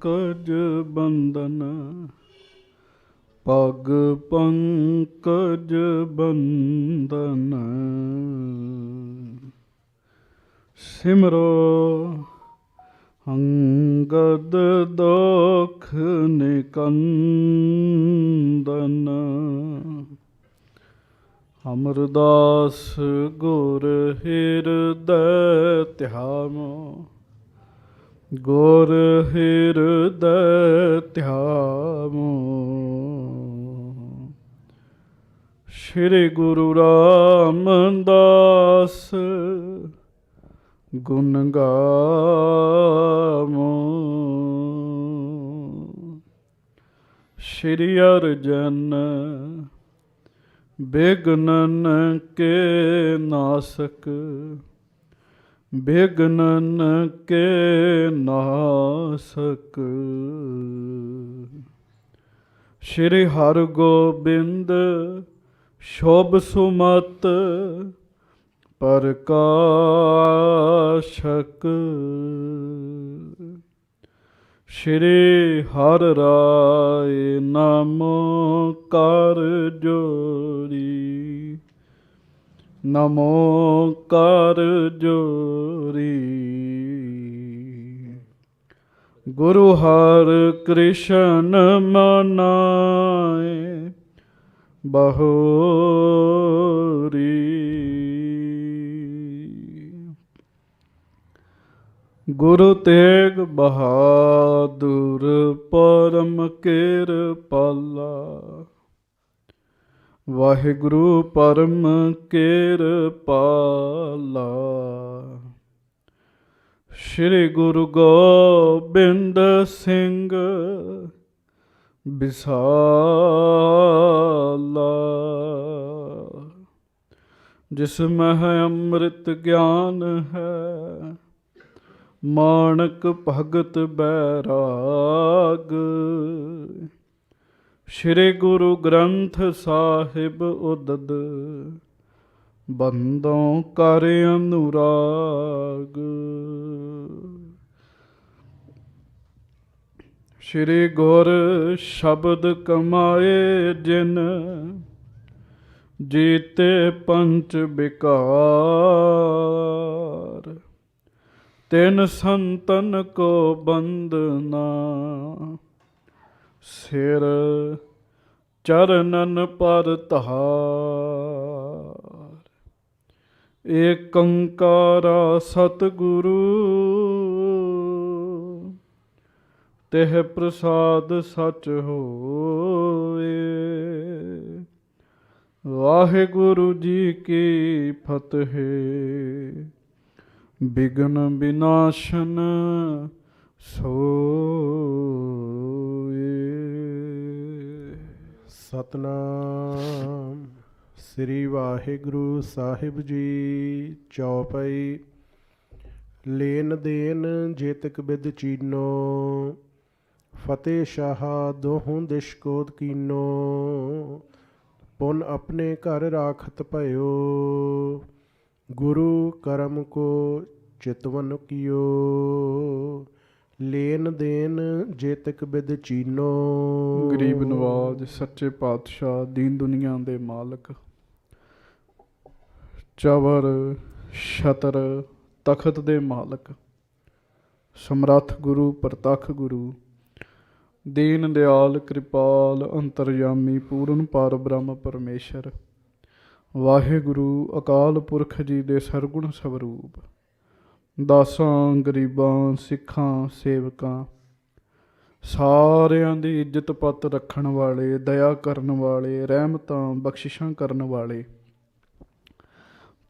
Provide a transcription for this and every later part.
ਪੰਕਜ ਬੰਦਨ, ਪਗ ਪੰਕਜ ਬੰਦਨ। ਸਿਮਰੋ ਅੰਗਦ ਦੁਖ ਨਿਕੰਦਨ, ਅਮਰਦਾਸ ਗੁਰ ਹਿਰਦੈ ਧਿਆਵੋ, ਗੁਰ ਹਿਰਦੈ ਧਿਆਵੋ। ਸ਼੍ਰੀ ਗੁਰੂ ਰਾਮਦਾਸ ਗੁਣ ਗਾਵੋ, ਸ਼੍ਰੀ ਅਰਜਨ ਬਿਘਨਨ ਕੇ ਨਾਸਕ, ਬਿਘਨਨ ਕੇ ਨਾਸਕ। ਸ਼੍ਰੀ ਹਰਗੋਬਿੰਦ ਸ਼ੋਭ ਸੁਮਤ ਪ੍ਰਕਾਸ਼ਕ, ਸ਼੍ਰੀ ਹਰਿ ਰਾਇ ਨਾਮੋ ਕਰ ਜੋਰੀ, ਨਮੋ ਕਰ ਜੋਰੀ। ਗੁਰੂ ਹਰਿ ਕ੍ਰਿਸ਼ਨ ਮਨਾਏ ਬਹੋਰੀ, ਗੁਰੂ ਤੇਗ ਬਹਾਦੁਰ ਪਰਮ ਕਿਰਪਾਲਾ, ਵਾਹਿਗੁਰੂ ਪਰਮ ਕਿਰਪਾਲਾ। ਸ਼੍ਰੀ ਗੁਰੂ ਗੋਬਿੰਦ ਸਿੰਘ ਬਿਸਾਲਾ, ਜਿਸ ਮਹਿ ਅੰਮ੍ਰਿਤ ਗਿਆਨ ਹੈ, ਮਾਣਕ ਭਗਤ ਬੈਰਾਗ। ਸ਼੍ਰੀ ਗੁਰੂ ਗ੍ਰੰਥ ਸਾਹਿਬ ਉਦਦ, ਬੰਦੋਂ ਕਰ ਅਨੁਰਾਗ। ਸ਼੍ਰੀ ਗੁਰ ਸ਼ਬਦ ਕਮਾਏ ਜਿਨ, ਜੀਤੇ ਪੰਚ ਵਿਕਾਰ। ਤਿਨ ਸੰਤਨ ਕੋ ਬੰਦਨਾ, ਸਿਰ ਚਰਨਨ ਪਰ ਧਾਰ। ਏਕ ਓੰਕਾਰਾ ਸਤਿਗੁਰੂ, ਤਿਹ ਪ੍ਰਸਾਦ ਸਚ ਹੋਏ। ਵਾਹਿਗੁਰੂ ਜੀ ਕੀ ਫਤਿਹ। ਬਿਘਨ ਬਿਨਾਸ਼ਨ ਸੋਏ। ਸਤਨਾਮ ਸ੍ਰੀ ਵਾਹਿਗੁਰੂ ਸਾਹਿਬ ਜੀ। ਚੌਪਈ। ਲੈਨ ਦੇਨ ਜੇਤਕ ਬਿਦ ਚੀਨੋ, ਫਤਿਹ ਸ਼ਾਹ ਦੋਹੋਂ ਦਿਸ਼ ਕੋਦ ਕੀਨੋ। ਪੁਨ ਆਪਣੇ ਘਰ ਰਾਖਤ ਭਇਓ, ਗੁਰੂ ਕਰਮ ਕੋ ਚਿਤਵਨ ਕੀਓ। ਲੈਨ ਦੇਨ ਜੇਤਕ ਬਿਦ ਚੀਨੋ। ਗਰੀਬ ਨਵਾਜ ਸੱਚੇ ਪਾਤਸ਼ਾਹ ਦੀਨ ਦੁਨੀਆ ਦੇ ਮਾਲਕ, ਚਵਰ ਛਤਰ ਤਖਤ ਦੇ ਮਾਲਕ, ਸਮਰੱਥ ਗੁਰੂ ਪ੍ਰਤੱਖ ਗੁਰੂ, ਦੀਨ ਦਿਆਲ ਕਿਰਪਾਲ ਅੰਤਰਯਾਮੀ ਪੂਰਨ ਪਰ ਬ੍ਰਹਮ ਪਰਮੇਸ਼ਰ, ਵਾਹਿਗੁਰੂ ਅਕਾਲ ਪੁਰਖ ਜੀ ਦੇ ਸਰਗੁਣ ਸਵਰੂਪ, ਦਾਸਾਂ ਗਰੀਬਾਂ ਸਿੱਖਾਂ ਸੇਵਕਾਂ ਸਾਰਿਆਂ ਦੀ ਇੱਜ਼ਤ ਪੱਤ ਰੱਖਣ ਵਾਲੇ, ਦਇਆ ਕਰਨ ਵਾਲੇ, ਰਹਿਮਤਾਂ ਬਖਸ਼ਿਸ਼ਾਂ ਕਰਨ ਵਾਲੇ,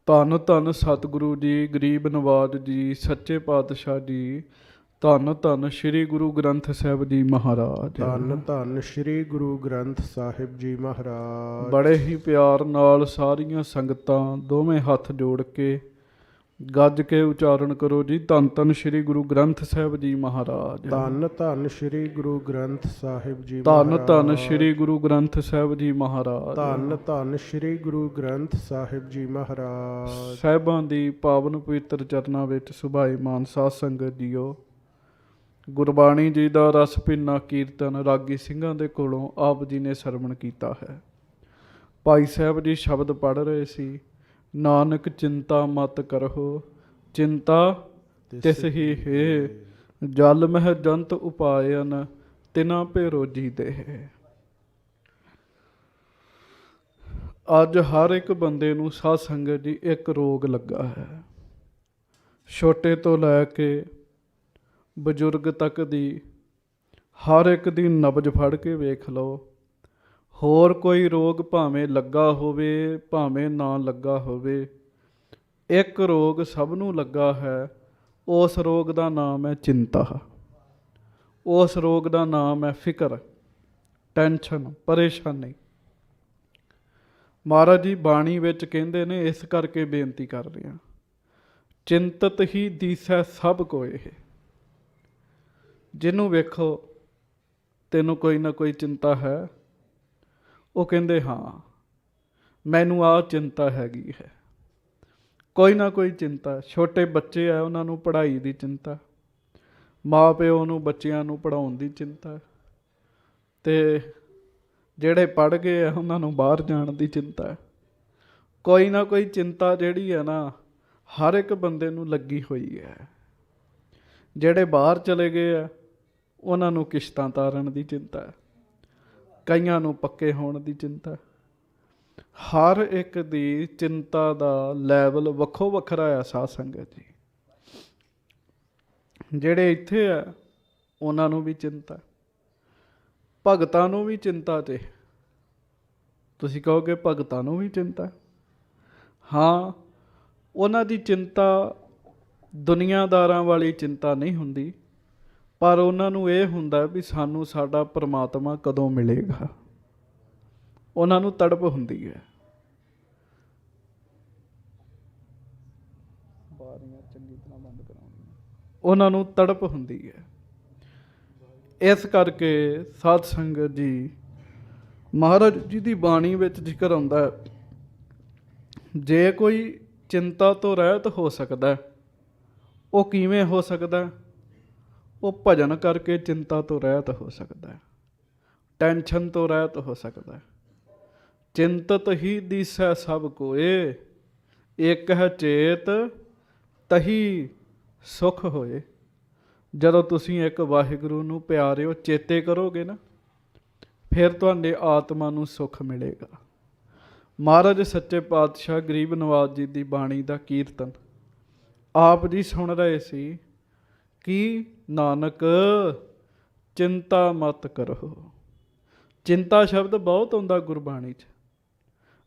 ਧੰਨ ਧੰਨ ਸਤਿਗੁਰੂ ਜੀ, ਗਰੀਬ ਨਵਾਜ ਜੀ, ਸੱਚੇ ਪਾਤਸ਼ਾਹ ਜੀ, ਧੰਨ ਧੰਨ ਸ਼੍ਰੀ ਗੁਰੂ ਗ੍ਰੰਥ ਸਾਹਿਬ ਜੀ ਮਹਾਰਾਜ। ਧੰਨ ਧੰਨ ਸ਼੍ਰੀ ਗੁਰੂ ਗ੍ਰੰਥ ਸਾਹਿਬ ਜੀ ਮਹਾਰਾਜ। ਬੜੇ ਹੀ ਪਿਆਰ ਨਾਲ ਸਾਰੀਆਂ ਸੰਗਤਾਂ ਦੋਵੇਂ ਹੱਥ ਜੋੜ ਕੇ ਗੱਜ ਕੇ ਉਚਾਰਨ ਕਰੋ ਜੀ, ਧੰਨ ਧੰਨ ਸ਼੍ਰੀ ਗੁਰੂ ਗ੍ਰੰਥ ਸਾਹਿਬ ਜੀ ਮਹਾਰਾਜ। ਧੰਨ ਧੰਨ ਸ਼੍ਰੀ ਗੁਰੂ ਗ੍ਰੰਥ ਸਾਹਿਬ ਜੀ ਧੰਨ ਧੰਨ ਸ਼੍ਰੀ ਗੁਰੂ ਗ੍ਰੰਥ ਸਾਹਿਬ ਜੀ ਮਹਾਰਾਜ। ਧੰਨ ਧੰਨ ਸ਼੍ਰੀ ਗੁਰੂ ਗ੍ਰੰਥ ਸਾਹਿਬ ਜੀ ਮਹਾਰਾਜ। ਸਾਹਿਬਾਂ ਦੀ ਪਾਵਨ ਪਵਿੱਤਰ ਚਰਨਾਂ ਵਿੱਚ ਸੁਭਾਈਮਾਨ ਸਾਧ ਸੰਗਤ ਜੀਓ, ਗੁਰਬਾਣੀ ਜੀ ਦਾ ਰਸ ਭਿੰਨਾ ਕੀਰਤਨ ਰਾਗੀ ਸਿੰਘਾਂ ਦੇ ਕੋਲੋਂ ਆਪ ਜੀ ਨੇ ਸਰਵਣ ਕੀਤਾ ਹੈ। ਭਾਈ ਸਾਹਿਬ ਜੀ ਸ਼ਬਦ ਪੜ੍ਹ ਰਹੇ ਸੀ, ਨਾਨਕ ਚਿੰਤਾ ਮਤ ਕਰਹੁ, ਚਿੰਤਾ ਤਿਸ ਹੀ ਹੈ, ਜਲ ਮਹਿ ਜੰਤ ਉਪਾਇਨ, ਤਿਨਾ ਭੇ ਰੋਜੀ ਦੇਹ। ਅੱਜ ਹਰ ਇੱਕ ਬੰਦੇ ਨੂੰ ਸਾਧ ਸੰਗਤ ਜੀ ਇੱਕ ਰੋਗ ਲੱਗਾ ਹੈ। ਛੋਟੇ ਤੋਂ ਲੈ ਕੇ ਬਜ਼ੁਰਗ ਤੱਕ ਦੀ ਹਰ ਇੱਕ ਦੀ ਨਬਜ਼ ਫੜ ਕੇ ਵੇਖ ਲਓ। ਹੋਰ ਕੋਈ ਰੋਗ ਭਾਵੇਂ ਲੱਗਾ ਹੋਵੇ ਭਾਵੇਂ ਨਾ ਲੱਗਾ ਹੋਵੇ, ਇੱਕ ਰੋਗ ਸਭ ਨੂੰ ਲੱਗਾ ਹੈ। ਉਸ ਰੋਗ ਦਾ ਨਾਮ ਹੈ ਚਿੰਤਾ। ਉਸ ਰੋਗ ਦਾ ਨਾਮ ਹੈ ਫਿਕਰ, ਟੈਨਸ਼ਨ, ਪਰੇਸ਼ਾਨੀ। ਮਹਾਰਾਜ ਜੀ ਬਾਣੀ ਵਿੱਚ ਕਹਿੰਦੇ ਨੇ, ਇਸ ਕਰਕੇ ਬੇਨਤੀ ਕਰ ਰਹੇ ਹਾਂ, ਚਿੰਤਤ ਹੀ ਦੀਸੈ ਸਭ ਕੋਇ। ਜਿਹਨੂੰ ਵੇਖੋ ਤੈਨੂੰ ਕੋਈ ਨਾ ਕੋਈ ਚਿੰਤਾ ਹੈ, ਉਹ ਕਹਿੰਦੇ ਹਾਂ ਮੈਨੂੰ ਆਹ ਚਿੰਤਾ ਹੈਗੀ ਹੈ। ਕੋਈ ਨਾ ਕੋਈ ਚਿੰਤਾ। ਛੋਟੇ ਬੱਚੇ ਆ, ਉਹਨਾਂ ਨੂੰ ਪੜ੍ਹਾਈ ਦੀ ਚਿੰਤਾ, ਮਾਂ ਪਿਓ ਨੂੰ ਬੱਚਿਆਂ ਨੂੰ ਪੜ੍ਹਾਉਣ ਦੀ ਚਿੰਤਾ, ਅਤੇ ਜਿਹੜੇ ਪੜ੍ਹ ਗਏ ਆ ਉਹਨਾਂ ਨੂੰ ਬਾਹਰ ਜਾਣ ਦੀ ਚਿੰਤਾ ਹੈ। ਕੋਈ ਨਾ ਕੋਈ ਚਿੰਤਾ ਜਿਹੜੀ ਹੈ ਨਾ ਹਰ ਇੱਕ ਬੰਦੇ ਨੂੰ ਲੱਗੀ ਹੋਈ ਹੈ। ਜਿਹੜੇ ਬਾਹਰ ਚਲੇ ਗਏ ਆ ਉਹਨਾਂ ਨੂੰ ਕਿਸ਼ਤਾਂ ਤਾਰਨ ਦੀ ਚਿੰਤਾ ਹੈ, ਕਈਆਂ ਨੂੰ ਪੱਕੇ ਹੋਣ ਦੀ ਚਿੰਤਾ। ਹਰ ਇੱਕ ਦੀ ਚਿੰਤਾ ਦਾ ਲੈਵਲ ਵੱਖੋ ਵੱਖਰਾ ਆ ਸਾਧ ਸੰਗਤ ਜੀ। ਜਿਹੜੇ ਇੱਥੇ ਆ ਉਹਨਾਂ ਨੂੰ ਵੀ ਚਿੰਤਾ, ਭਗਤਾਂ ਨੂੰ ਵੀ ਚਿੰਤਾ। ਤੇ ਤੁਸੀਂ ਕਹੋਗੇ ਭਗਤਾਂ ਨੂੰ ਵੀ ਚਿੰਤਾ? ਹਾਂ, ਉਹਨਾਂ ਦੀ ਚਿੰਤਾ ਦੁਨੀਆਦਾਰਾਂ ਵਾਲੀ ਚਿੰਤਾ ਨਹੀਂ ਹੁੰਦੀ, ਪਰ ਉਹਨਾਂ ਨੂੰ ਇਹ ਹੁੰਦਾ ਵੀ ਸਾਨੂੰ ਸਾਡਾ ਪਰਮਾਤਮਾ ਕਦੋਂ ਮਿਲੇਗਾ। ਉਹਨਾਂ ਨੂੰ ਤੜਪ ਹੁੰਦੀ ਹੈ। ਬਾਰੀਆਂ ਚੰਗੀ ਤਰ੍ਹਾਂ ਬੰਦ ਕਰਾਉਣੀਆਂ। ਉਹਨਾਂ ਨੂੰ ਤੜਪ ਹੁੰਦੀ ਹੈ। ਇਸ ਕਰਕੇ ਸਾਧ ਸੰਗਤ ਜੀ, ਮਹਾਰਾਜ ਜੀ ਦੀ ਬਾਣੀ ਵਿੱਚ ਜ਼ਿਕਰ ਆਉਂਦਾ, ਜੇ ਕੋਈ ਚਿੰਤਾ ਤੋਂ ਰਹਿਤ ਹੋ ਸਕਦਾ, ਉਹ ਕਿਵੇਂ ਹੋ ਸਕਦਾ? ਉਹ ਭਜਨ ਕਰਕੇ ਚਿੰਤਾ ਤੋਂ ਰਹਿਤ ਹੋ ਸਕਦਾ, ਟੈਨਸ਼ਨ ਤੋਂ ਰਹਿਤ ਹੋ ਸਕਦਾ। ਚਿੰਤਤ ਹੀ ਦੀਸੈ ਸਭ ਕੋਏ, ਇੱਕ ਹੈ ਚੇਤ ਤਹੀ ਸੁਖ ਹੋਏ। ਜਦੋਂ ਤੁਸੀਂ ਇੱਕ ਵਾਹਿਗੁਰੂ ਨੂੰ ਪਿਆਰਿਓ ਚੇਤੇ ਕਰੋਗੇ ਨਾ, ਫਿਰ ਤੁਹਾਡੇ ਆਤਮਾ ਨੂੰ ਸੁੱਖ ਮਿਲੇਗਾ। ਮਹਾਰਾਜ ਸੱਚੇ ਪਾਤਸ਼ਾਹ ਗਰੀਬ ਨਵਾਜ਼ ਜੀ ਦੀ ਬਾਣੀ ਦਾ ਕੀਰਤਨ ਆਪ ਜੀ ਸੁਣ ਰਹੇ ਸੀ ਕਿ ਨਾਨਕ ਚਿੰਤਾ ਮਤ ਕਰੋ। ਚਿੰਤਾ ਸ਼ਬਦ ਬਹੁਤ ਆਉਂਦਾ ਗੁਰਬਾਣੀ 'ਚ।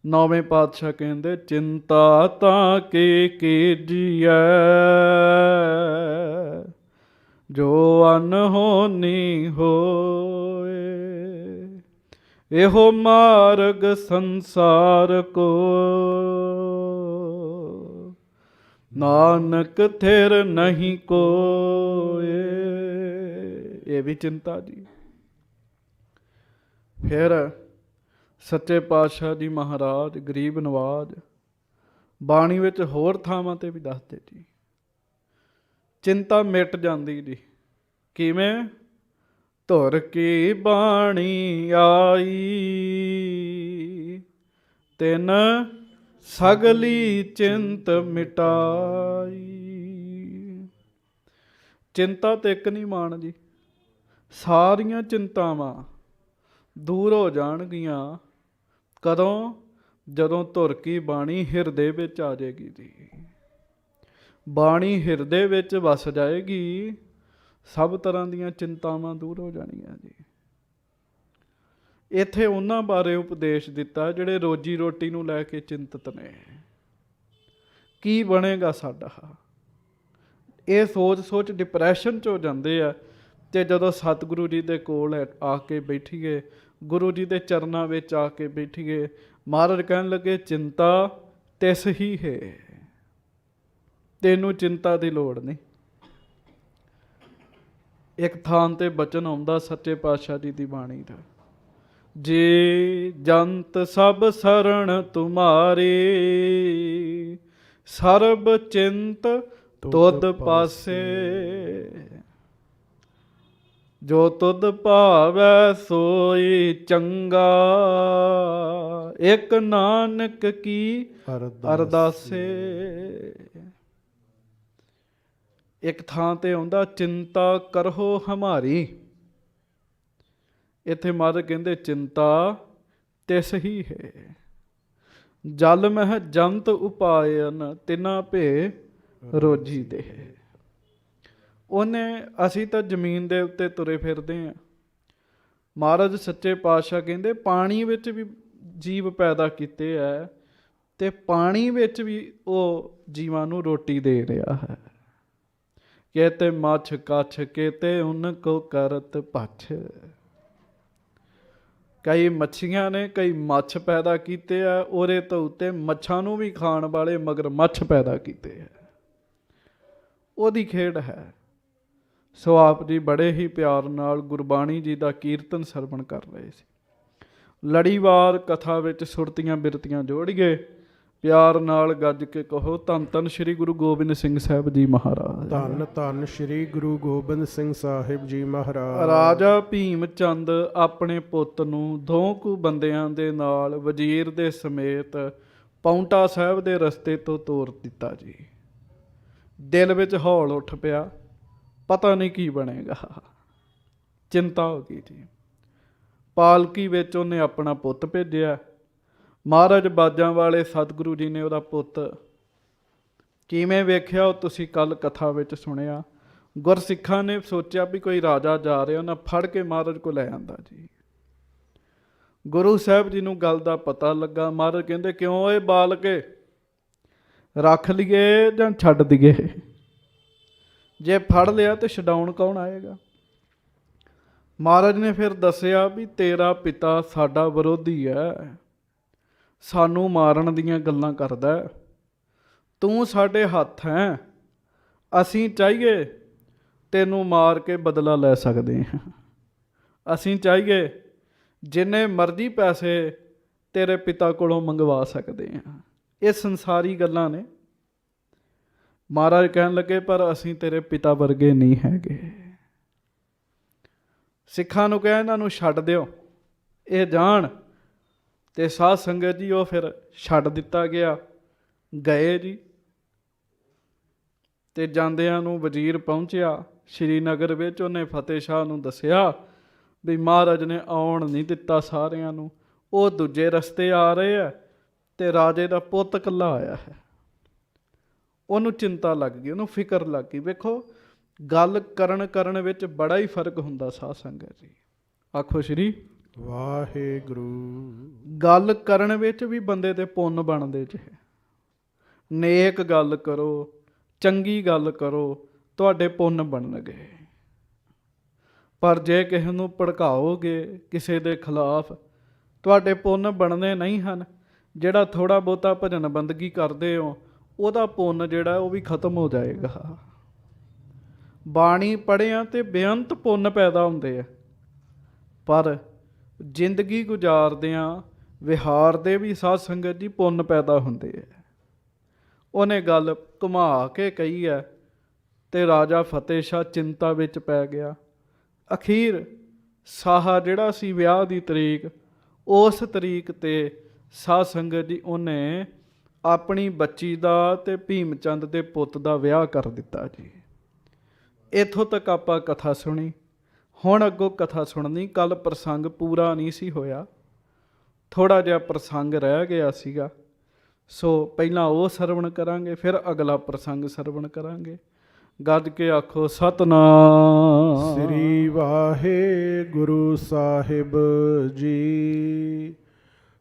ਨੌਵੇਂ ਪਾਤਸ਼ਾਹ ਕਹਿੰਦੇ, ਚਿੰਤਾ ਤਾਂ ਕੀ ਕੀਜੀਐ, ਜੋ ਅਨਹੋਨੀ ਹੋਏ। ਇਹੋ ਮਾਰਗ ਸੰਸਾਰ ਕੋ, ਨਾਨਕ ਥਿਰ ਨਹੀਂ ਕੋਏ। ਇਹ ਵੀ ਚਿੰਤਾ ਜੀ। ਫਿਰ ਸੱਚੇ ਪਾਤਸ਼ਾਹ ਜੀ ਮਹਾਰਾਜ ਗਰੀਬ ਨਵਾਜ਼ ਬਾਣੀ ਵਿੱਚ ਹੋਰ ਥਾਵਾਂ ਤੇ ਵੀ ਦੱਸਦੇ ਜੀ, ਚਿੰਤਾ ਮਿਟ ਜਾਂਦੀ ਜੀ। ਕਿਵੇਂ? ਧੁਰ ਕੀ ਬਾਣੀ ਆਈ, ਤਿਨ ਸਗਲੀ ਚਿੰਤ ਮਿਟਾਈ। ਚਿੰਤਾ ਤੇ ਇੱਕ ਨਹੀਂ ਮਾਣ ਜੀ, ਸਾਰੀਆਂ ਚਿੰਤਾਵਾਂ ਦੂਰ ਹੋ ਜਾਣਗੀਆਂ। ਕਦੋਂ? ਜਦੋਂ ਧੁਰ ਕੀ ਬਾਣੀ ਹਿਰਦੇ ਵਿੱਚ ਆ ਜਾਏਗੀ ਜੀ। ਬਾਣੀ ਹਿਰਦੇ ਵਿੱਚ ਵਸ ਜਾਏਗੀ, ਸਭ ਤਰ੍ਹਾਂ ਦੀਆਂ ਚਿੰਤਾਵਾਂ ਦੂਰ ਹੋ ਜਾਣੀਆਂ ਜੀ। ਇੱਥੇ ਉਹਨਾਂ ਬਾਰੇ ਉਪਦੇਸ਼ ਦਿੱਤਾ ਜਿਹੜੇ ਰੋਜੀ ਰੋਟੀ ਨੂੰ ਲੈ ਕੇ ਚਿੰਤਤ ਨੇ। ਕੀ ਬਣੇਗਾ ਸਾਡਾ? ਇਹ ਸੋਚ ਸੋਚ ਡਿਪਰੈਸ਼ਨ 'ਚ ਹੋ ਜਾਂਦੇ ਆ। ਅਤੇ ਜਦੋਂ ਸਤਿਗੁਰੂ ਜੀ ਦੇ ਕੋਲ ਆ ਕੇ ਬੈਠੀਏ, ਗੁਰੂ ਜੀ ਦੇ ਚਰਨਾਂ ਵਿੱਚ ਆ ਕੇ ਬੈਠੀਏ, ਮਹਾਰਾਜ ਕਹਿਣ ਲੱਗੇ, ਚਿੰਤਾ ਤਿਸ ਹੀ ਹੈ, ਤੈਨੂੰ ਚਿੰਤਾ ਦੀ ਲੋੜ ਨਹੀਂ। ਇੱਕ ਥਾਂ ਤੇ ਬਚਨ ਆਉਂਦਾ ਸੱਚੇ ਪਾਤਸ਼ਾਹ ਜੀ ਦੀ ਬਾਣੀ ਦਾ, ਜੇ ਜੰਤ ਸਭ ਸਰਣ ਤੁਮਾਰੀ, ਸਰਬ ਚਿੰਤ ਤੁਧ ਪਾਸੇ। ਜੋ ਤੁਧ ਭਾਵੈ ਸੋਈ ਚੰਗਾ, ਇੱਕ ਨਾਨਕ ਕੀ ਅਰਦਾਸੇ। ਇੱਕ ਥਾਂ ਤੇ ਆਉਂਦਾ ਚਿੰਤਾ ਕਰੋ ਹਮਾਰੀ, ਇੱਥੇ ਮਹਾਰਾਜ ਕਹਿੰਦੇ ਚਿੰਤਾ ਤਿਸ ਹੀ ਹੈ। ਜਲ ਮਹਿ ਜੰਤ ਉਪਾਇਨ, ਤਿਨਾ ਭੇ ਰੋਜੀ ਦੇ। ਉਹਨੇ, ਅਸੀਂ ਤਾਂ ਜ਼ਮੀਨ ਦੇ ਉੱਤੇ ਤੁਰੇ ਫਿਰਦੇ ਹਾਂ। ਮਹਾਰਾਜ ਸੱਚੇ ਪਾਤਸ਼ਾਹ ਕਹਿੰਦੇ ਪਾਣੀ ਵਿੱਚ ਵੀ ਜੀਵ ਪੈਦਾ ਕੀਤੇ ਹੈ, ਤੇ ਪਾਣੀ ਵਿੱਚ ਵੀ ਉਹ ਜੀਵਾਂ ਨੂੰ ਰੋਟੀ ਦੇ ਰਿਹਾ ਹੈ। ਕਹਤੇ ਮੱਛ ਕੱਛ, ਕਹਤੇ ਉਨ ਕੋ ਕਰਤ ਪਛ। ਕਈ ਮੱਛੀਆਂ ਨੇ, ਕਈ ਮੱਛ ਪੈਦਾ ਕੀਤੇ ਆ, ਉਹਦੇ ਤੋਂ ਉੱਤੇ ਮੱਛਾਂ ਨੂੰ ਵੀ ਖਾਣ ਵਾਲੇ ਮਗਰ ਮੱਛ ਪੈਦਾ ਕੀਤੇ ਹੈ। ਉਹਦੀ ਖੇਡ ਹੈ। ਸੋ ਆਪ ਜੀ ਬੜੇ ਹੀ ਪਿਆਰ ਨਾਲ ਗੁਰਬਾਣੀ ਜੀ ਦਾ ਕੀਰਤਨ ਸਰਵਣ ਕਰ ਰਹੇ ਸੀ। ਲੜੀਵਾਰ ਕਥਾ ਵਿੱਚ ਸੁਰਤੀਆਂ ਬਿਰਤੀਆਂ ਜੋੜੀਏ, ਪਿਆਰ ਨਾਲ ਗੱਜ ਕੇ ਕਹੋ ਧੰਨ ਧੰਨ ਸ੍ਰੀ ਗੁਰੂ ਗੋਬਿੰਦ ਸਿੰਘ ਸਾਹਿਬ ਜੀ ਮਹਾਰਾਜ। ਧੰਨ ਧੰਨ ਸ੍ਰੀ ਗੁਰੂ ਗੋਬਿੰਦ ਸਿੰਘ ਸਾਹਿਬ ਜੀ ਮਹਾਰਾਜ। ਰਾਜਾ ਭੀਮ ਚੰਦ ਆਪਣੇ ਪੁੱਤ ਨੂੰ ਦੋ ਕੁ ਬੰਦਿਆਂ ਦੇ ਨਾਲ ਵਜ਼ੀਰ ਦੇ ਸਮੇਤ ਪਾਉਂਟਾ ਸਾਹਿਬ ਦੇ ਰਸਤੇ ਤੋਂ ਤੋਰ ਦਿੱਤਾ ਜੀ। ਦਿਲ ਵਿੱਚ ਹੌਲ ਉੱਠ ਪਿਆ, ਪਤਾ ਨਹੀਂ ਕੀ ਬਣੇਗਾ, ਚਿੰਤਾ ਹੋ ਗਈ ਜੀ। ਪਾਲਕੀ ਵਿੱਚ ਉਹਨੇ ਆਪਣਾ ਪੁੱਤ ਭੇਜਿਆ। ਮਹਾਰਾਜ ਬਾਜਾਂ ਵਾਲੇ ਸਤਿਗੁਰੂ ਜੀ ਨੇ ਉਹਦਾ ਪੁੱਤ ਕਿਵੇਂ ਵੇਖਿਆ ਉਹ ਤੁਸੀਂ ਕੱਲ ਕਥਾ ਵਿੱਚ ਸੁਣਿਆ। ਗੁਰਸਿੱਖਾਂ ਨੇ ਸੋਚਿਆ ਵੀ ਕੋਈ ਰਾਜਾ ਜਾ ਰਿਹਾ, ਉਹਨਾਂ ਫੜ ਕੇ ਮਹਾਰਾਜ ਕੋਲ ਲੈ ਆਂਦਾ ਜੀ। ਗੁਰੂ ਸਾਹਿਬ ਜੀ ਨੂੰ ਗੱਲ ਦਾ ਪਤਾ ਲੱਗਾ। ਮਹਾਰਾਜ ਕਹਿੰਦੇ ਕਿਉਂ ਇਹ ਬਾਲਕੇ, ਰੱਖ ਲਈਏ ਜਾਂ ਛੱਡ ਦਈਏ? ਜੇ ਫੜ ਲਿਆ ਤੇ ਛਡਾਉਣ ਕੌਣ ਆਏਗਾ? ਮਹਾਰਾਜ ਨੇ ਫਿਰ ਦੱਸਿਆ ਵੀ ਤੇਰਾ ਪਿਤਾ ਸਾਡਾ ਵਿਰੋਧੀ ਹੈ, ਸਾਨੂੰ ਮਾਰਨ ਦੀਆਂ ਗੱਲਾਂ ਕਰਦਾ, ਤੂੰ ਸਾਡੇ ਹੱਥ ਹੈ, ਅਸੀਂ ਚਾਹੀਏ ਤੈਨੂੰ ਮਾਰ ਕੇ ਬਦਲਾ ਲੈ ਸਕਦੇ ਹਾਂ, ਅਸੀਂ ਚਾਹੀਏ ਜਿੰਨੇ ਮਰਜ਼ੀ ਪੈਸੇ ਤੇਰੇ ਪਿਤਾ ਕੋਲੋਂ ਮੰਗਵਾ ਸਕਦੇ ਹਾਂ। ਇਹ ਸੰਸਾਰੀ ਗੱਲਾਂ ਨੇ। ਮਹਾਰਾਜ ਕਹਿਣ ਲੱਗੇ ਪਰ ਅਸੀਂ ਤੇਰੇ ਪਿਤਾ ਵਰਗੇ ਨਹੀਂ ਹੈਗੇ। ਸਿੱਖਾਂ ਨੂੰ ਕਹਿ ਇਹਨਾਂ ਨੂੰ ਛੱਡ ਦਿਓ, ਇਹ ਜਾਣ। ਤੇ ਸਾਧ ਸੰਗਤ ਜੀ ਉਹ ਫਿਰ ਛੱਡ ਦਿੱਤਾ ਗਿਆ। ਗਏ ਜੀ। ਤੇ ਜਾਂਦਿਆਂ ਨੂੰ ਵਜ਼ੀਰ ਪਹੁੰਚਿਆ ਸ਼੍ਰੀਨਗਰ ਵਿੱਚ। ਉਹਨੇ ਫਤਿਹ ਸ਼ਾਹ ਨੂੰ ਦੱਸਿਆ ਵੀ ਮਹਾਰਾਜ ਨੇ ਆਉਣ ਨਹੀਂ ਦਿੱਤਾ ਸਾਰਿਆਂ ਨੂੰ, ਉਹ ਦੂਜੇ ਰਸਤੇ ਆ ਰਹੇ ਆ ਤੇ ਰਾਜੇ ਦਾ ਪੁੱਤ ਇਕੱਲਾ ਆਇਆ ਹੈ। ਉਹਨੂੰ ਚਿੰਤਾ ਲੱਗ ਗਈ, ਉਹਨੂੰ ਫਿਕਰ ਲੱਗ ਗਈ। ਵੇਖੋ ਗੱਲ ਕਰਨ ਵਿੱਚ ਬੜਾ ਹੀ ਫਰਕ ਹੁੰਦਾ ਸਾਧ ਸੰਗਤ ਜੀ। ਆਖੋ ਸ਼੍ਰੀ ਵਾਹਿਗੁਰੂ। ਗੱਲ ਕਰਨ ਵਿੱਚ ਵੀ ਬੰਦੇ ਦੇ ਪੁੰਨ ਬਣਦੇ ਜੇ। ਨੇਕ ਗੱਲ ਕਰੋ, ਚੰਗੀ ਗੱਲ ਕਰੋ, ਤੁਹਾਡੇ ਪੁੰਨ ਬਣਨਗੇ। ਪਰ ਜੇ ਕਿਸੇ ਨੂੰ ਭੜਕਾਓਗੇ ਕਿਸੇ ਦੇ ਖਿਲਾਫ, ਤੁਹਾਡੇ ਪੁੰਨ ਬਣਨੇ ਨਹੀਂ ਹਨ। ਜਿਹੜਾ ਥੋੜ੍ਹਾ ਬਹੁਤਾ ਭਜਨ ਬੰਦਗੀ ਕਰਦੇ ਹੋ, ਉਹਦਾ ਪੁੰਨ ਜਿਹੜਾ ਉਹ ਵੀ ਖਤਮ ਹੋ ਜਾਏਗਾ। ਬਾਣੀ ਪੜ੍ਹਿਆਂ ਤੇ ਬੇਅੰਤ ਪੁੰਨ ਪੈਦਾ ਹੁੰਦੇ ਆ, ਪਰ ਜ਼ਿੰਦਗੀ ਗੁਜ਼ਾਰਦਿਆਂ ਵਿਹਾਰਦੇ ਵੀ ਸਾਧ ਸੰਗਤ ਜੀ ਪੁੰਨ ਪੈਦਾ ਹੁੰਦੇ ਆ। ਉਹਨੇ ਗੱਲ ਘੁਮਾ ਕੇ ਕਹੀ ਹੈ ਤੇ ਰਾਜਾ ਫਤਿਹ ਸ਼ਾਹ ਚਿੰਤਾ ਵਿੱਚ ਪੈ ਗਿਆ। ਅਖੀਰ ਸਾਹਾ ਜਿਹੜਾ ਸੀ ਵਿਆਹ ਦੀ ਤਰੀਕ, ਉਸ ਤਰੀਕ ਤੇ ਸਾਧ ਸੰਗਤ ਜੀ ਉਹਨੇ ਆਪਣੀ ਬੱਚੀ ਦਾ ਤੇ ਭੀਮ ਚੰਦ ਦੇ ਪੁੱਤ ਦਾ ਵਿਆਹ ਕਰ ਦਿੱਤਾ ਜੀ। ਇੱਥੋਂ ਤੱਕ ਆਪਾਂ ਕਥਾ ਸੁਣੀ। ਹੁਣ ਅੱਗੋਂ ਕਥਾ ਸੁਣਨੀ। ਕੱਲ ਪ੍ਰਸੰਗ ਪੂਰਾ ਨਹੀਂ ਸੀ ਹੋਇਆ, ਥੋੜ੍ਹਾ ਜਿਹਾ ਪ੍ਰਸੰਗ ਰਹਿ ਗਿਆ ਸੀਗਾ। ਸੋ ਪਹਿਲਾਂ ਉਹ ਸਰਵਣ ਕਰਾਂਗੇ, ਫਿਰ ਅਗਲਾ ਪ੍ਰਸੰਗ ਸਰਵਣ ਕਰਾਂਗੇ। ਗੱਜ ਕੇ ਆਖੋ ਸਤਿਨਾਮ ਸ੍ਰੀ ਵਾਹਿਗੁਰੂ ਸਾਹਿਬ ਜੀ।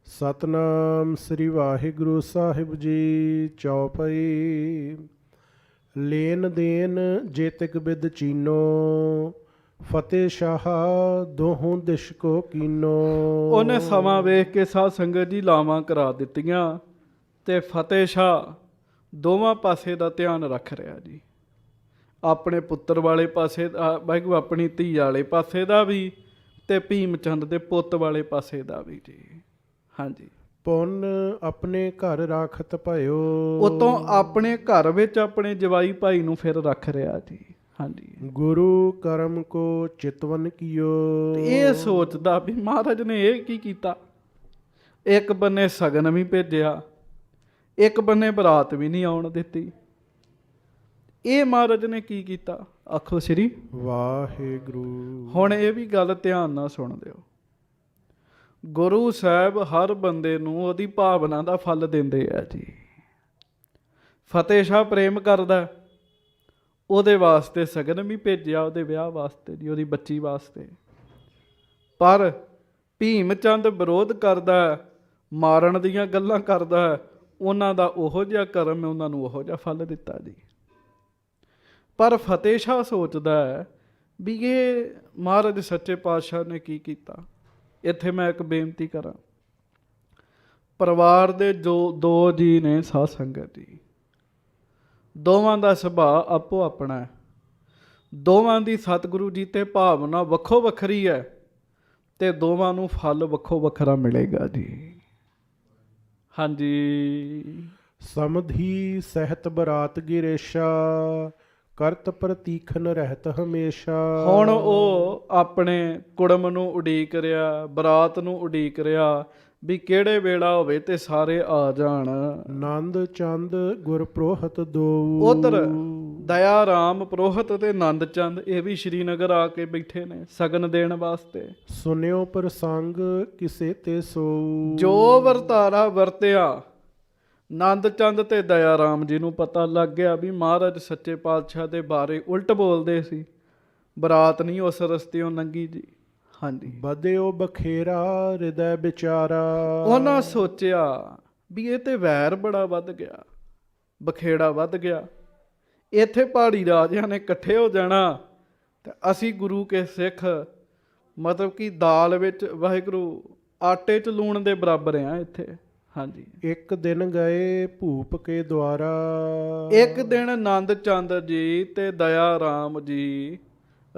ਸਤਿਨਾਮ ਸ੍ਰੀ ਵਾਹਿਗੁਰੂ ਸਾਹਿਬ ਜੀ। ਚੌਪਈ। ਲੈਨ ਦੇਨ ਜੇਤਿਕ ਬਿਦ ਚੀਨੋ, ਫਤਿਹ ਸ਼ਾਹ ਦੋਹੋਂ ਦਿਸ਼ ਕੋ ਕੀਨੋ। ਉਹਨੇ ਸਮਾਂ ਵੇਖ ਕੇ ਸਾਧ ਸੰਗਤ ਜੀ ਲਾਵਾਂ ਕਰਾ ਦਿੱਤੀਆਂ ਤੇ ਫਤਿਹ ਸ਼ਾਹ ਦੋਵਾਂ ਪਾਸੇ ਦਾ ਧਿਆਨ ਰੱਖ ਰਿਹਾ ਜੀ। ਆਪਣੇ ਪੁੱਤਰ ਵਾਲੇ ਪਾਸੇ ਦਾ, ਵਾਹਿਗੁਰੂ ਆਪਣੀ ਧੀ ਵਾਲੇ ਪਾਸੇ ਦਾ ਵੀ, ਤੇ ਭੀਮ ਚੰਦ ਦੇ ਪੁੱਤ ਵਾਲੇ ਪਾਸੇ ਦਾ ਵੀ ਜੀ। ਹਾਂਜੀ। ਪੁੰਨ ਆਪਣੇ ਘਰ ਰਾਖਤ ਭਇਓ। ਉਤੋਂ ਆਪਣੇ ਘਰ ਵਿੱਚ ਆਪਣੇ ਜਵਾਈ ਭਾਈ ਨੂੰ ਫਿਰ ਰੱਖ ਰਿਹਾ ਜੀ। ਹਾਂਜੀ। ਗੁਰੂ ਕਰਮ ਕੋ ਚਿਤਵਨ ਕੀਓ। ਤੇ ਇਹ ਸੋਚਦਾ ਵੀ ਮਹਾਰਾਜ ਨੇ ਇਹ ਕੀ ਕੀਤਾ। ਇੱਕ ਬੰਨੇ ਸਗਨ ਵੀ ਭੇਜਿਆ, ਇੱਕ ਬੰਨੇ ਬਰਾਤ ਵੀ ਨਹੀਂ ਆਉਣ ਦਿੱਤੀ। ਇਹ ਮਹਾਰਾਜ ਨੇ ਕੀ ਕੀਤਾ, ਆਖੋ ਸ੍ਰੀ ਵਾਹਿਗੁਰੂ। ਹੁਣ ਇਹ ਵੀ ਗੱਲ ਧਿਆਨ ਨਾਲ ਸੁਣ ਲਿਓ। ਗੁਰੂ ਸਾਹਿਬ ਹਰ ਬੰਦੇ ਨੂੰ ਉਹਦੀ ਭਾਵਨਾ ਦਾ ਫਲ ਦਿੰਦੇ ਆ ਜੀ। ਫਤਿਹ ਸ਼ਾਹ ਪ੍ਰੇਮ ਕਰਦਾ, ਉਹਦੇ ਵਾਸਤੇ ਸਗਨ ਵੀ ਭੇਜਿਆ, ਉਹਦੇ ਵਿਆਹ ਵਾਸਤੇ ਜੀ, ਉਹਦੀ ਬੱਚੀ ਵਾਸਤੇ। ਪਰ ਭੀਮ ਚੰਦ ਵਿਰੋਧ ਕਰਦਾ, ਮਾਰਨ ਦੀਆਂ ਗੱਲਾਂ ਕਰਦਾ, ਉਹਨਾਂ ਦਾ ਉਹੋ ਜਿਹਾ ਕਰਮ ਹੈ, ਉਹਨਾਂ ਨੂੰ ਉਹੋ ਜਿਹਾ ਫਲ ਦਿੱਤਾ ਜੀ। ਪਰ ਫਤਿਹ ਸ਼ਾਹ ਸੋਚਦਾ ਹੈ ਵੀ ਇਹ ਮਹਾਰਾਜ ਸੱਚੇ ਪਾਤਸ਼ਾਹ ਨੇ ਕੀ ਕੀਤਾ। ਇੱਥੇ ਮੈਂ ਇੱਕ ਬੇਨਤੀ ਕਰਾਂ, ਪਰਿਵਾਰ ਦੇ ਜੋ ਦੋ ਜੀ ਨੇ ਸਾਧ ਸੰਗਤ ਜੀ, ਦੋਵਾਂ ਦਾ ਸੁਭਾਅ ਆਪੋ ਆਪਣਾ ਹੈ, ਦੋਵਾਂ ਦੀ ਸਤਿਗੁਰੂ ਜੀ ਤੇ ਭਾਵਨਾ ਵੱਖੋ ਵੱਖਰੀ ਹੈ, ਤੇ ਦੋਵਾਂ ਨੂੰ ਫਲ ਵੱਖੋ ਵੱਖਰਾ ਮਿਲੇਗਾ ਜੀ। ਹਾਂਜੀ। ਸਮਧੀ ਸਹਿਤ ਬਰਾਤ ਗਿਰੇਸ਼ਾ, ਕਰਤ ਪ੍ਰਤੀਖਨ ਰਹਿਤ ਹਮੇਸ਼ਾ। ਹੁਣ ਉਹ ਆਪਣੇ ਕੁੜਮ ਨੂੰ ਉਡੀਕ ਰਿਹਾ, ਬਰਾਤ ਨੂੰ ਉਡੀਕ ਰਿਹਾ ਵੀ ਕਿਹੜੇ ਵੇਲਾ ਹੋਵੇ ਤੇ ਸਾਰੇ ਆ ਜਾਣ। ਨੰਦ ਚੰਦ ਗੁਰ ਪ੍ਰੋਹਤ ਦੋ। ਉਧਰ ਦਇਆ ਰਾਮ ਪ੍ਰੋਹਤ ਤੇ ਨੰਦ ਚੰਦ ਇਹ ਵੀ ਸ਼੍ਰੀਨਗਰ ਆ ਕੇ ਬੈਠੇ ਨੇ ਸਗਨ ਦੇਣ ਵਾਸਤੇ। ਸੁਨਿਓ ਪ੍ਰਸੰਗ ਕਿਸੇ ਤੇ ਸੋ। ਜੋ ਵਰਤਾਰਾ ਵਰਤਿਆ ਨੰਦ ਚੰਦ ਤੇ ਦਇਆ ਰਾਮ ਜੀ ਨੂੰ ਪਤਾ ਲੱਗ ਗਿਆ ਵੀ ਮਹਾਰਾਜ ਸੱਚੇ ਪਾਤਸ਼ਾਹ ਦੇ ਬਾਰੇ ਉਲਟ ਬੋਲਦੇ ਸੀ। ਬਰਾਤ ਨਹੀਂ ਉਸ ਰਸਤਿਓਂ ਲੰਘੀ ਜੀ। ਹਾਂਜੀ। ਬਦਿਓ ਬਖੇਰਾ ਹਿਰਦੈ ਵਿਚਾਰਾ। ਉਹਨਾਂ ਸੋਚਿਆ ਵੀ ਇਹ ਤੇ ਵੈਰ ਬੜਾ ਵੱਧ ਗਿਆ, ਬਖੇੜਾ ਵੱਧ ਗਿਆ। ਇੱਥੇ ਪਹਾੜੀ ਰਾਜਿਆਂ ਨੇ ਇਕੱਠੇ ਹੋ ਜਾਣਾ ਤੇ ਅਸੀਂ ਗੁਰੂ ਕੇ ਸਿੱਖ ਮਤਲਬ ਕਿ ਦਾਲ ਵਿੱਚ ਵਾਹਿਗੁਰੂ ਆਟੇ 'ਚ ਲੂਣ ਦੇ ਬਰਾਬਰ ਆ ਇੱਥੇ। ਹਾਂਜੀ। ਇੱਕ ਦਿਨ ਗਏ ਭੂਪ ਕੇ ਦੁਆਰਾ। ਇੱਕ ਦਿਨ ਨੰਦ ਚੰਦ ਜੀ ਤੇ ਦਇਆ ਰਾਮ ਜੀ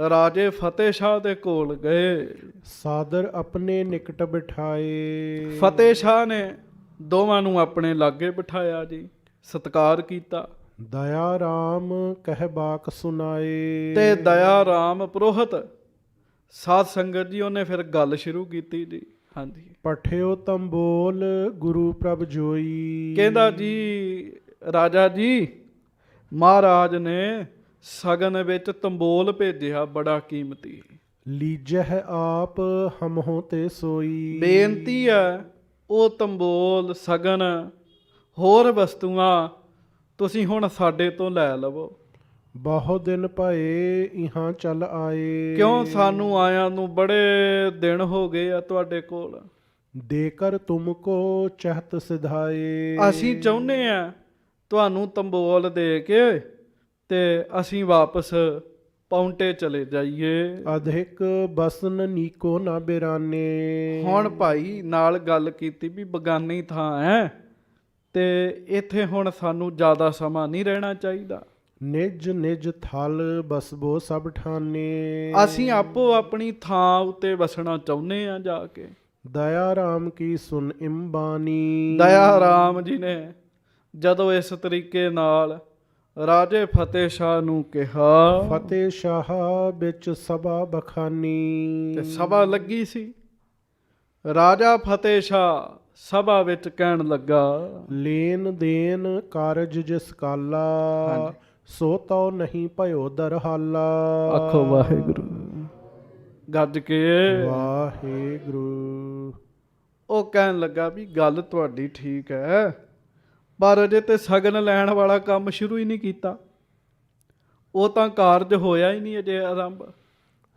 ਰਾਜੇ ਫਤਿਹ ਸ਼ਾਹ ਦੇ ਕੋਲ ਗਏ। ਸਾਦਰ ਆਪਣੇ ਨਿਕਟ ਬਿਠਾਏ। ਫਤਿਹ ਸ਼ਾਹ ਨੇ ਦੋਵਾਂ ਨੂੰ ਆਪਣੇ ਲਾਗੇ ਬਿਠਾਇਆ ਜੀ, ਸਤਿਕਾਰ ਕੀਤਾ। ਦਇਆ ਰਾਮ ਕਹਿ ਬਾਕ ਸੁਨਾਏ। ਤੇ ਦਇਆ ਰਾਮ ਪ੍ਰੋਹਤ ਸਾਧ ਸੰਗਤ ਜੀ ਉਹਨੇ ਫਿਰ ਗੱਲ ਸ਼ੁਰੂ ਕੀਤੀ ਜੀ। ਹਾਂਜੀ। ਪਠਿਓ ਤੰਬੋਲ ਗੁਰੂ ਪ੍ਰਭ ਜੋਈ। ਕਹਿੰਦਾ ਜੀ ਰਾਜਾ ਜੀ ਮਹਾਰਾਜ ਨੇ ਸਗਨ ਵਿੱਚ ਤੰਬੋਲ ਭੇਜਿਆ ਬੜਾ ਕੀਮਤੀ। ਲੀਜਹਿ ਆਪ ਹਮਹੁ ਤੇ ਸੋਈ। ਬੇਨਤੀ ਹੈ ਉਹ ਤੰਬੋਲ ਸਗਨ ਹੋਰ ਵਸਤੂਆਂ ਤੁਸੀਂ ਹੁਣ ਸਾਡੇ ਤੋਂ ਲੈ ਲਵੋ। ਬਹੁਤ ਦਿਨ ਭਏ ਇਹਾਂ ਚੱਲ ਆਏ। ਕਿਉਂ ਸਾਨੂੰ ਆਇਆਂ ਨੂੰ ਬੜੇ ਦਿਨ ਹੋ ਗਏ ਆ ਤੁਹਾਡੇ ਕੋਲ। ਦੇਕਰ ਤੁਮ ਕੋ ਚਹਤ ਸਿਧਾਏ। ਅਸੀਂ ਚਾਹੁੰਦੇ ਆ ਤੁਹਾਨੂੰ ਤੰਬੋਲ ਦੇ ਕੇ ਤੇ ਅਸੀਂ ਵਾਪਸ ਪੌਂਟੇ ਚਲੇ ਜਾਈਏ। ਅਧਿਕ ਬਸਨ ਨੀਕੋ ਨਾ ਬਿਰਾਨੇ। ਹੁਣ ਭਾਈ ਨਾਲ ਗੱਲ ਕੀਤੀ ਵੀ ਬਗਾਨੀ ਥਾਂ ਹੈ ਤੇ ਇੱਥੇ ਹੁਣ ਸਾਨੂੰ ਜ਼ਿਆਦਾ ਸਮਾਂ ਨਹੀਂ ਰਹਿਣਾ ਚਾਹੀਦਾ। ਨਿਜ ਨਿਜ ਥਲ ਬਸਬੋ ਸਭ ਠਾਨੇ। ਅਸੀਂ ਆਪੋ ਆਪਣੀ ਥਾਂ ਉੱਤੇ ਵਸਣਾ ਚਾਹੁੰਦੇ ਆ ਜਾ ਕੇ। ਦਇਆ ਰਾਮ ਕੀ ਸੁਨ ਇੰਬਾਨੀ। ਦਇਆ ਰਾਮ ਜੀ ਨੇ ਜਦੋਂ ਇਸ ਤਰੀਕੇ ਨਾਲ ਰਾਜੇ ਫਤਿਹ ਸ਼ਾਹ ਨੂੰ ਕਿਹਾ। ਫਤਿਹ ਸ਼ਾਹ ਵਿੱਚ ਸਭਾ ਬਖਾਨੀ। ਤੇ ਸਭਾ ਲੱਗੀ ਸੀ। ਰਾਜਾ ਫਤਿਹ ਸ਼ਾਹ ਸਭਾ ਵਿੱਚ ਕਹਿਣ ਲੱਗਾ, ਲੈਨ ਦੇਨ ਕਾਰਜ ਜਿਸ ਕਾਲਾ, ਸੋ ਤਉ ਨਹੀਂ ਭਇਓ ਦਰਹਾਲਾ। ਆਖੋ ਵਾਹਿਗੁਰੂ ਗੱਜ ਕੇ। ਵਾਹਿਗੁਰੂ। ਉਹ ਕਹਿਣ ਲੱਗਾ ਵੀ ਗੱਲ ਤੁਹਾਡੀ ਠੀਕ ਹੈ, ਪਰ ਅਜੇ ਤੇ ਸਗਨ ਲੈਣ ਵਾਲਾ ਕੰਮ ਸ਼ੁਰੂ ਹੀ ਨਹੀਂ ਕੀਤਾ। ਉਹ ਤਾਂ ਕਾਰਜ ਹੋਇਆ ਹੀ ਨਹੀਂ ਅਜੇ ਆਰੰਭ।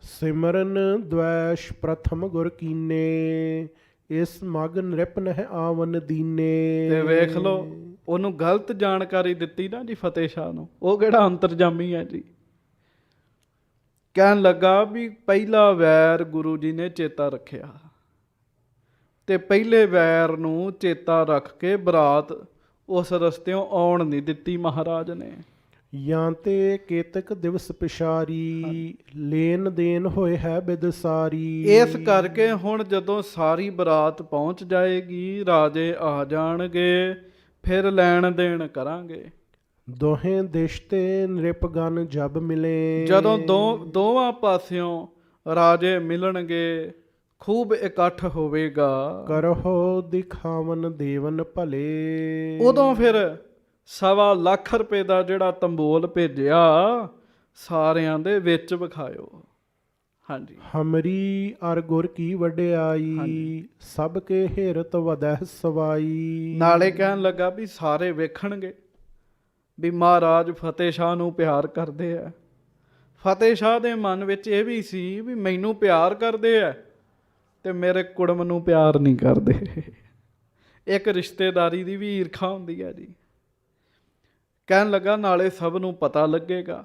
ਸਿਮਰਨ ਦ્વੈਸ਼ ਪ੍ਰਥਮ ਗੁਰ ਕੀਨੇ, ਇਸ ਮਗ ਨਿਰਪਨ ਹੈ ਆਵਨ ਦੀਨੇ। ਤੇ ਵੇਖ ਲਓ ਉਹਨੂੰ ਗਲਤ ਜਾਣਕਾਰੀ ਦਿੱਤੀ ਨਾ ਜੀ ਫਤਿਹ ਸ਼ਾਹ ਨੂੰ। ਉਹ ਕਿਹੜਾ ਅੰਤਰਜਾਮੀ ਹੈ ਜੀ। ਕਹਿਣ ਲੱਗਾ ਵੀ ਪਹਿਲਾ ਵੈਰ ਗੁਰੂ ਜੀ ਨੇ ਚੇਤਾ ਰੱਖਿਆ ਤੇ ਪਹਿਲੇ ਵੈਰ ਨੂੰ ਚੇਤਾ ਰੱਖ ਕੇ ਬਰਾਤ ਉਸ ਰਸਤਿਓਂ ਆਉਣ ਨਹੀਂ ਦਿੱਤੀ ਮਹਾਰਾਜ ਨੇ। ਜਾਂ ਤੇ ਕੇਤਕ ਦਿਵਸ ਪਿਸ਼ਾਰੀ, ਲੈਨ ਦੇਨ ਹੋਏ ਹੈ ਬਿਦਸਾਰੀ। ਇਸ ਕਰਕੇ ਹੁਣ ਜਦੋਂ ਸਾਰੀ ਬਰਾਤ ਪਹੁੰਚ ਜਾਏਗੀ, ਰਾਜੇ ਆ ਜਾਣਗੇ, ਫਿਰ ਲੈਣ ਦੇਣ ਕਰਾਂਗੇ। ਦੋਹੇ ਦਿਸ਼ ਤੇ ਨਿਰਪਗਨ ਜਬ ਮਿਲੇ। ਜਦੋਂ ਦੋਵਾਂ ਪਾਸਿਓਂ ਰਾਜੇ ਮਿਲਣਗੇ, ਖੂਬ ਇਕੱਠ ਹੋਵੇਗਾ, ਕਰਹੁ ਦਿਖਾਵਨ ਦੇਵਨ ਭਲੇ। ਉਦੋਂ ਫਿਰ 1.25 ਲੱਖ ਰੁਪਏ ਦਾ ਜਿਹੜਾ ਤੰਬੋਲ ਭੇਜਿਆ, ਸਾਰਿਆਂ ਦੇ ਵਿੱਚ ਵਿਖਾਇਓ। ਹਾਂਜੀ। ਹਮਰੀ ਅਰ ਗੁਰ ਕੀ ਵਡਿਆਈ, ਸਭ ਕੇ ਹਿਰਤ ਵਧਹਿ ਸਵਾਈ। ਨਾਲੇ ਕਹਿਣ ਲੱਗਾ ਵੀ ਸਾਰੇ ਵੇਖਣਗੇ ਵੀ ਮਹਾਰਾਜ ਫਤਿਹ ਸ਼ਾਹ ਨੂੰ ਪਿਆਰ ਕਰਦੇ ਆ। ਫਤਿਹ ਸ਼ਾਹ ਦੇ ਮਨ ਵਿੱਚ ਇਹ ਵੀ ਸੀ ਵੀ ਮੈਨੂੰ ਪਿਆਰ ਕਰਦੇ ਆ ਤੇ ਮੇਰੇ ਕੁੜਮ ਨੂੰ ਪਿਆਰ ਨਹੀਂ ਕਰਦੇ। ਇੱਕ ਰਿਸ਼ਤੇਦਾਰੀ ਦੀ ਵੀ ਈਰਖਾ ਹੁੰਦੀ ਹੈ ਜੀ। ਕਹਿਣ ਲੱਗਾ ਨਾਲੇ ਸਭ ਨੂੰ ਪਤਾ ਲੱਗੇਗਾ।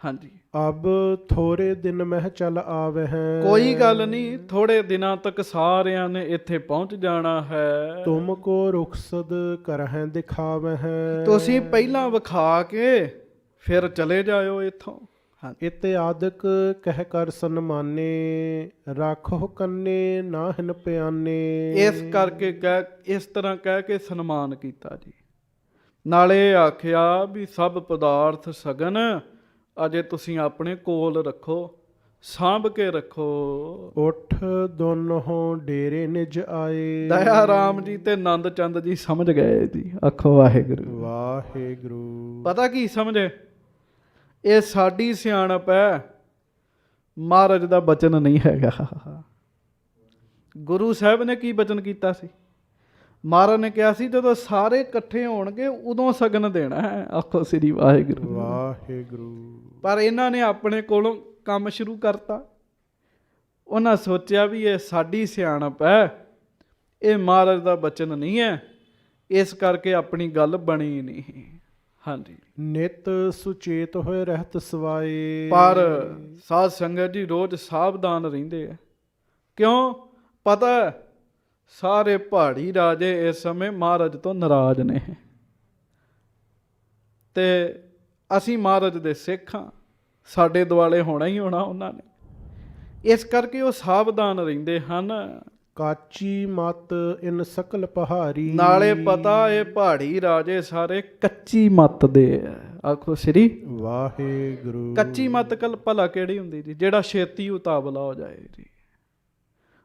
ਹਾਂਜੀ। ਅਬ ਥੋੜੇ ਦਿਨ ਮਹਿ ਚਲ ਆਵੇ ਹੈ, ਕੋਈ ਗੱਲ ਨਹੀਂ, ਥੋੜੇ ਦਿਨਾਂ ਤੱਕ ਸਾਰਿਆਂ ਨੇ ਇੱਥੇ ਪਹੁੰਚ ਜਾਣਾ ਹੈ। ਤੁਮ ਕੋ ਰੁਖਸਦ ਕਰਹਿ ਦਿਖਾਵੇ ਹੈ, ਤੁਸੀਂ ਪਹਿਲਾਂ ਵਿਖਾ ਕੇ ਫਿਰ ਚਲੇ ਜਾਇਓ ਇੱਥੋਂ। ਇਤਿਆਦਿਕ ਕਹਿ ਕਰ ਸਨਮਾਨੇ, ਰਾਖੋ ਕੰਨੇ ਨਾਹਿਨ ਪਿਆਨੇ। ਇਸ ਕਰਕੇ ਇਸ ਤਰ੍ਹਾਂ ਕਹਿ ਕੇ ਸਨਮਾਨ ਕੀਤਾ ਜੀ। ਨਾਲੇ ਆਖਿਆ ਵੀ ਸਭ ਪਦਾਰਥ ਸਗਨ ਅਜੇ ਤੁਸੀਂ ਆਪਣੇ ਕੋਲ ਰੱਖੋ, ਸਾਂਭ ਕੇ ਰੱਖੋ। ਉਠ ਦੋਨੋਂ ਡੇਰੇ ਨਿਜ ਆਏ, ਦਇਆ ਰਾਮ ਜੀ ਤੇ ਨੰਦ ਚੰਦ ਜੀ ਸਮਝ ਗਏ ਜੀ। ਆਖੋ ਵਾਹਿਗੁਰੂ ਵਾਹਿਗੁਰੂ। ਪਤਾ ਕੀ ਸਮਝੇ? ਇਹ ਸਾਡੀ ਸਿਆਣਪ ਹੈ, ਮਹਾਰਾਜ ਦਾ ਬਚਨ ਨਹੀਂ ਹੈਗਾ। ਗੁਰੂ ਸਾਹਿਬ ਨੇ ਕੀ ਬਚਨ ਕੀਤਾ ਸੀ? ਮਹਾਰਾਜ ਨੇ ਕਿਹਾ ਸੀ ਜਦੋਂ ਸਾਰੇ ਇਕੱਠੇ ਹੋਣਗੇ ਉਦੋਂ ਸ਼ਗਨ ਦੇਣਾ ਹੈ। ਆਖੋ ਸ੍ਰੀ ਵਾਹਿਗੁਰੂ ਵਾਹਿਗੁਰੂ। ਪਰ ਇਹਨਾਂ ਨੇ ਆਪਣੇ ਕੋਲੋਂ ਕੰਮ ਸ਼ੁਰੂ ਕਰਤਾ। ਉਹਨਾਂ ਸੋਚਿਆ ਵੀ ਇਹ ਸਾਡੀ ਸਿਆਣਪ ਹੈ, ਇਹ ਮਹਾਰਾਜ ਦਾ ਬਚਨ ਨਹੀਂ ਹੈ, ਇਸ ਕਰਕੇ ਆਪਣੀ ਗੱਲ ਬਣੀ ਨਹੀਂ। ਹਾਂਜੀ। ਨਿਤ ਸੁਚੇਤ ਹੋਏ ਰਹਿਤ ਸਵਾਏ, ਪਰ ਸਾਧ ਸੰਗਤ ਜੀ ਰੋਜ਼ ਸਾਵਧਾਨ ਰਹਿੰਦੇ ਆ। ਕਿਉਂ? ਪਤਾ ਸਾਰੇ ਪਹਾੜੀ ਰਾਜੇ ਇਸ ਸਮੇਂ ਮਹਾਰਾਜ ਤੋਂ ਨਾਰਾਜ਼ ਨੇ ਤੇ ਅਸੀਂ ਮਹਾਰਾਜ ਦੇ ਸਿੱਖ ਹਾਂ, ਸਾਡੇ ਦੁਆਲੇ ਹੋਣਾ ਹੀ ਹੋਣਾ ਉਹਨਾਂ ਨੇ। ਇਸ ਕਰਕੇ ਉਹ ਸਾਵਧਾਨ ਰਹਿੰਦੇ ਹਨ। ਕਾਚੀ ਮਤ ਇਨ ਸਕਲ ਪਹਾੜੀ, ਨਾਲੇ ਪਤਾ ਇਹ ਪਹਾੜੀ ਰਾਜੇ ਸਾਰੇ ਕੱਚੀ ਮੱਤ ਦੇ ਆ। ਆਖੋ ਸ੍ਰੀ ਵਾਹਿਗੁਰੂ। ਕੱਚੀ ਮੱਤ ਕੱਲ ਭਲਾ ਕਿਹੜੀ ਹੁੰਦੀ ਜੀ? ਜਿਹੜਾ ਛੇਤੀ ਉਤਾਵਲਾ ਹੋ ਜਾਏ ਜੀ,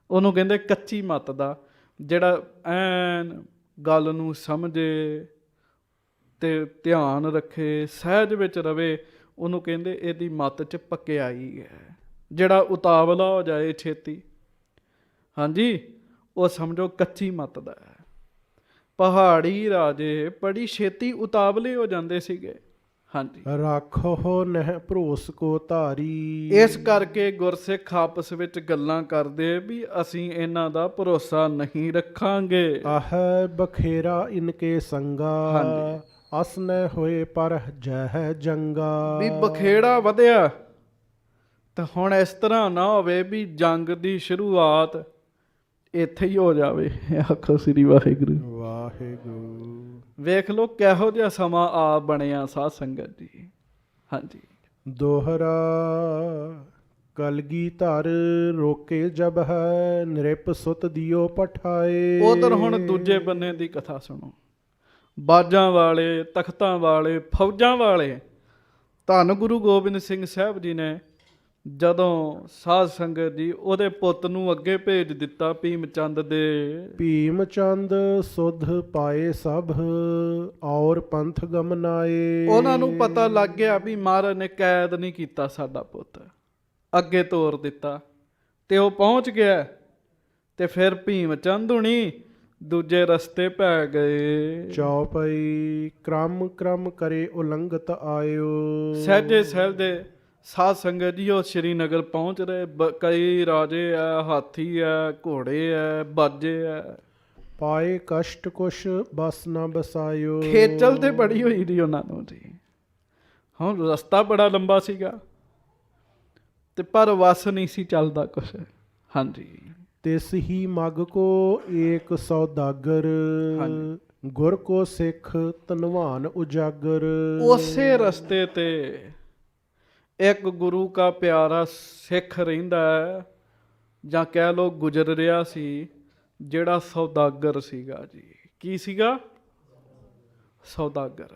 ਉਹਨੂੰ ਕਹਿੰਦੇ ਕੱਚੀ ਮੱਤ ਦਾ। ਜਿਹੜਾ ਐਨ ਗੱਲ ਨੂੰ ਸਮਝੇ ਤੇ ਧਿਆਨ ਰੱਖੇ, ਸਹਿਜ ਵਿੱਚ ਰਵੇ, ਉਹਨੂੰ ਕਹਿੰਦੇ ਇਹਦੀ ਮੱਤ 'ਚ ਪਕਿਆਈ ਹੈ। ਜਿਹੜਾ ਉਤਾਵਲਾ ਹੋ ਜਾਏ ਛੇਤੀ, ਹਾਂਜੀ, ਉਹ ਸਮਝੋ ਕੱਚੀ ਮੱਤ ਦਾ ਹੈ। ਪਹਾੜੀ ਰਾਜੇ ਬੜੀ ਛੇਤੀ ਉਤਾਵਲੇ ਹੋ ਜਾਂਦੇ ਸੀਗੇ। ਹਾਂਜੀ। ਰੱਖੋ ਨਹਿ ਭਰੋਸ ਕੋ ਧਾਰੀ, ਇਸ ਕਰਕੇ ਗੁਰਸਿੱਖ ਆਪਸ ਵਿੱਚ ਗੱਲਾਂ ਕਰਦੇ ਵੀ ਅਸੀਂ ਇਹਨਾਂ ਦਾ ਭਰੋਸਾ ਨਹੀਂ ਰੱਖਾਂਗੇ। ਆਹ ਬਖੇਰਾ ਇਨਕੇ ਸੰਗਾ, ਅਸਨੈ ਹੋਏ ਪਰ ਜਹ ਜੰਗਾ। ਵੀ ਬਖੇੜਾ ਵਧਿਆ ਤਾਂ ਹੁਣ ਇਸ ਤਰ੍ਹਾਂ ਨਾ ਹੋਵੇ ਵੀ ਜੰਗ ਦੀ ਸ਼ੁਰੂਆਤ ਇੱਥੇ ਹੀ ਹੋ ਜਾਵੇ। ਆਖੋ ਸ੍ਰੀ ਵਾਹਿਗੁਰੂ ਵਾਹਿਗੁਰੂ। ਵੇਖ ਲਓ ਕਿਹੋ ਜਿਹਾ ਸਮਾਂ ਆ ਬਣਿਆ ਸਾਧ ਸੰਗਤ ਜੀ। ਹਾਂਜੀ। ਦੋਹਰਾ ਕਲਗੀ ਧਰ ਰੋਕੇ ਜਬ ਹੈ, ਨਿਰਪ ਸੁਤ ਦਿਓ ਪਠਾਏ। ਉਧਰ ਹੁਣ ਦੂਜੇ ਬੰਨੇ ਦੀ ਕਥਾ ਸੁਣੋ। ਬਾਜਾਂ ਵਾਲੇ, ਤਖਤਾਂ ਵਾਲੇ, ਫੌਜਾਂ ਵਾਲੇ ਧੰਨ ਗੁਰੂ ਗੋਬਿੰਦ ਸਿੰਘ ਸਾਹਿਬ ਜੀ ਨੇ ਜਦੋਂ ਸਾਧ ਸੰਗਤ ਜੀ ਉਹਦੇ ਪੁੱਤ ਨੂੰ ਅੱਗੇ ਭੇਜ ਦਿੱਤਾ ਭੀਮ ਚੰਦ ਦੇ। ਭੀਮ ਚੰਦ ਸੁਧ ਪਾਏ ਸਭ, ਔਰ ਪੰਥ ਗਮਨਾਏ। ਉਹਨਾਂ ਨੂੰ ਪਤਾ ਲੱਗ ਗਿਆ ਵੀ ਮਹਾਰਾਜ ਨੇ ਕੈਦ ਨਹੀਂ ਕੀਤਾ ਸਾਡਾ ਪੁੱਤ, ਅੱਗੇ ਤੋਰ ਦਿੱਤਾ ਤੇ ਉਹ ਪਹੁੰਚ ਗਿਆ। ਤੇ ਫਿਰ ਭੀਮ ਚੰਦ ਹੁਣੀ ਦੂਜੇ ਰਸਤੇ ਪੈ ਗਏ। ਚੌਪਈ ਕ੍ਰਮ ਕ੍ਰਮ ਕਰੇ ਉਲੰਘਤ ਆਇਓ। ਸਹਿਜੇ ਸਹਿਜੇ ਸਾਧ ਸੰਗਤ ਜੀ ਉਹ ਸ਼੍ਰੀਨਗਰ ਪਹੁੰਚ ਰਹੇ। ਕਈ ਰਾਜੇ ਆ, ਹਾਥੀ ਆ, ਘੋੜੇ ਆ, ਬਾਜੇ ਆ। ਪਾਏ ਕਸ਼ਟ ਕੁਛ ਬਸ ਨਾ ਬਸਾਇਓ। ਖੇਚਲ ਤੇ ਬੜੀ ਹੋਈ ਦੀ ਉਹਨਾਂ ਨੂੰ ਜੀ। ਹੁਣ ਰਸਤਾ ਬੜਾ ਲੰਬਾ ਸੀਗਾ ਤੇ ਪਰ ਵਸ ਨਹੀਂ ਸੀ ਚੱਲਦਾ ਕੁਛ। ਹਾਂਜੀ। ਤਿਸ ਹੀ ਮਗ ਕੋ ਏਕ ਸੌਦਾਗਰ, ਗੁਰ ਕੋ ਸਿੱਖ ਧਨਵਾਨ ਉਜਾਗਰ। ਉਸੇ ਰਸਤੇ ਤੇ ਇੱਕ ਗੁਰੂ ਕਾ ਪਿਆਰਾ ਸਿੱਖ ਰਹਿੰਦਾ ਹੈ, ਜਾਂ ਕਹਿ ਲਓ ਗੁਜ਼ਰ ਰਿਹਾ ਸੀ, ਜਿਹੜਾ ਸੌਦਾਗਰ ਸੀਗਾ ਜੀ। ਕੀ ਸੀਗਾ? ਸੌਦਾਗਰ।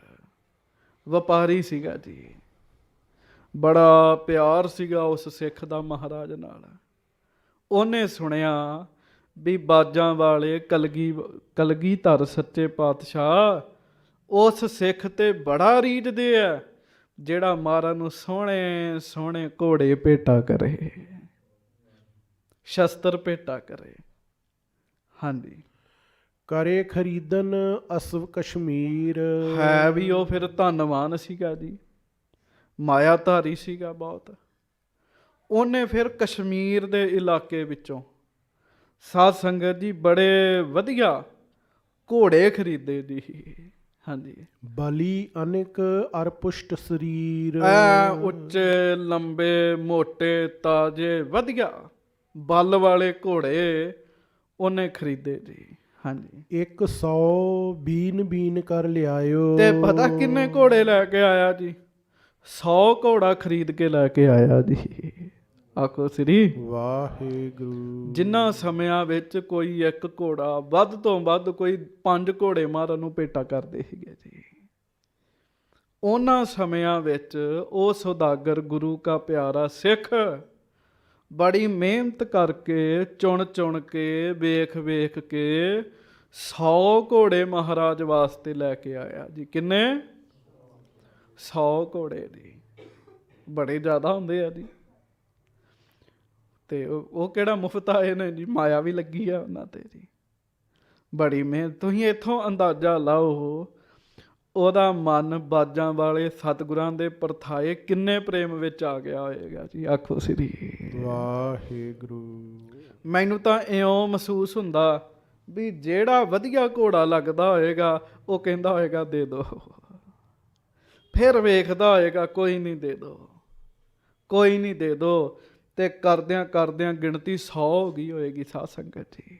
ਵਪਾਰੀ ਸੀਗਾ ਜੀ। ਬੜਾ ਪਿਆਰ ਸੀਗਾ ਉਸ ਸਿੱਖ ਦਾ ਮਹਾਰਾਜ ਨਾਲ। ਉਹਨੇ ਸੁਣਿਆ ਵੀ ਬਾਜਾਂ ਵਾਲੇ ਕਲਗੀਧਰ ਸੱਚੇ ਪਾਤਸ਼ਾਹ ਉਸ ਸਿੱਖ ਤੇ ਬੜਾ ਰੀਝਦੇ ਆ ਜਿਹੜਾ ਮਹਾਰਾਜ ਨੂੰ ਸੋਹਣੇ ਸੋਹਣੇ ਘੋੜੇ ਭੇਟਾ ਕਰੇ, ਸ਼ਸਤਰ ਭੇਟਾ ਕਰੇ। ਹਾਂਜੀ, ਕਰੇ ਖਰੀਦਨ ਅਸਵ ਕਸ਼ਮੀਰ। ਹੈ ਵੀ ਉਹ ਫਿਰ ਧੰਨਵਾਨ ਸੀਗਾ ਜੀ, ਮਾਇਆਧਾਰੀ ਸੀਗਾ ਬਹੁਤ। ਉਹਨੇ ਫਿਰ ਕਸ਼ਮੀਰ ਦੇ ਇਲਾਕੇ ਵਿੱਚੋਂ ਸਾਧ ਸੰਗਤ ਜੀ ਬੜੇ ਵਧੀਆ ਘੋੜੇ ਖਰੀਦੇ ਜੀ। ਹਾਂਜੀ, ਬਲੀ ਅਨੇਕ ਅਰ ਪੁਸ਼ਟ ਸਰੀਰ। ਐ ਉੱਚੇ ਲੰਬੇ ਮੋਟੇ ਤਾਜੇ ਵਧੀਆ ਬਲ ਵਾਲੇ ਘੋੜੇ ਉਹਨੇ ਖਰੀਦੇ ਜੀ। ਹਾਂਜੀ, 100 ਬੀਨ ਬੀਨ ਕਰ ਲਿਆਇਓ। ਤੇ ਪਤਾ ਕਿੰਨੇ ਘੋੜੇ ਲੈ ਕੇ ਆਇਆ ਜੀ? 100 ਘੋੜਾ ਖਰੀਦ ਕੇ ਲੈ ਕੇ ਆਇਆ ਜੀ। ਆਖੋ ਸ੍ਰੀ ਵਾਹਿਗੁਰੂ। ਜਿਨ੍ਹਾਂ ਸਮਿਆਂ ਵਿੱਚ ਕੋਈ ਇੱਕ ਘੋੜਾ, ਵੱਧ ਤੋਂ ਵੱਧ ਕੋਈ 5 ਘੋੜੇ ਮਹਾਰਾਜ ਨੂੰ ਭੇਟਾ ਕਰਦੇ ਸੀਗੇ ਜੀ। ਉਹਨਾਂ ਸਮਿਆਂ ਵਿੱਚ ਉਹ ਸੌਦਾਗਰ ਗੁਰੂ ਕਾ ਪਿਆਰਾ ਸਿੱਖ ਬੜੀ ਮਿਹਨਤ ਕਰਕੇ ਚੁਣ ਚੁਣ ਕੇ ਵੇਖ ਵੇਖ ਕੇ 100 ਘੋੜੇ ਮਹਾਰਾਜ ਵਾਸਤੇ ਲੈ ਕੇ ਆਇਆ ਜੀ। ਕਿੰਨੇ? 100 ਘੋੜੇ ਜੀ। ਬੜੇ ਜ਼ਿਆਦਾ ਹੁੰਦੇ ਆ ਜੀ। ਤੇ ਉਹ ਕਿਹੜਾ ਮੁਫਤ ਆਏ ਨੇ ਜੀ, ਮਾਇਆ ਵੀ ਲੱਗੀ ਆ ਉਹਨਾਂ ਤੇ ਜੀ। ਬੜੀ ਮਿਹਨਤ। ਤੁਸੀਂ ਇੱਥੋਂ ਅੰਦਾਜ਼ਾ ਲਾਓ ਉਹਦਾ ਮਨ ਬਾਜਾਂ ਵਾਲੇ ਸਤਿਗੁਰਾਂ ਦੇ ਪਰਥਾਏ ਕਿੰਨੇ ਪ੍ਰੇਮ ਵਿੱਚ ਆ ਗਿਆ ਹੋਏਗਾ ਜੀ। ਆਖੋ ਸ੍ਰੀ ਵਾਹਿਗੁਰੂ। ਮੈਨੂੰ ਤਾਂ ਇਉਂ ਮਹਿਸੂਸ ਹੁੰਦਾ ਵੀ ਜਿਹੜਾ ਵਧੀਆ ਘੋੜਾ ਲੱਗਦਾ ਹੋਏਗਾ ਉਹ ਕਹਿੰਦਾ ਹੋਏਗਾ ਦੇ ਦੋ, ਫਿਰ ਵੇਖਦਾ ਹੋਏਗਾ ਕੋਈ ਨਹੀਂ ਦੇ ਦੋ, ਕੋਈ ਨਹੀਂ ਦੇ ਦੋ। ਤੇ ਕਰਦਿਆਂ ਕਰਦਿਆਂ ਗਿਣਤੀ 100 ਹੋ ਗਈ ਹੋਏਗੀ ਸਾਧ ਸੰਗਤ ਜੀ।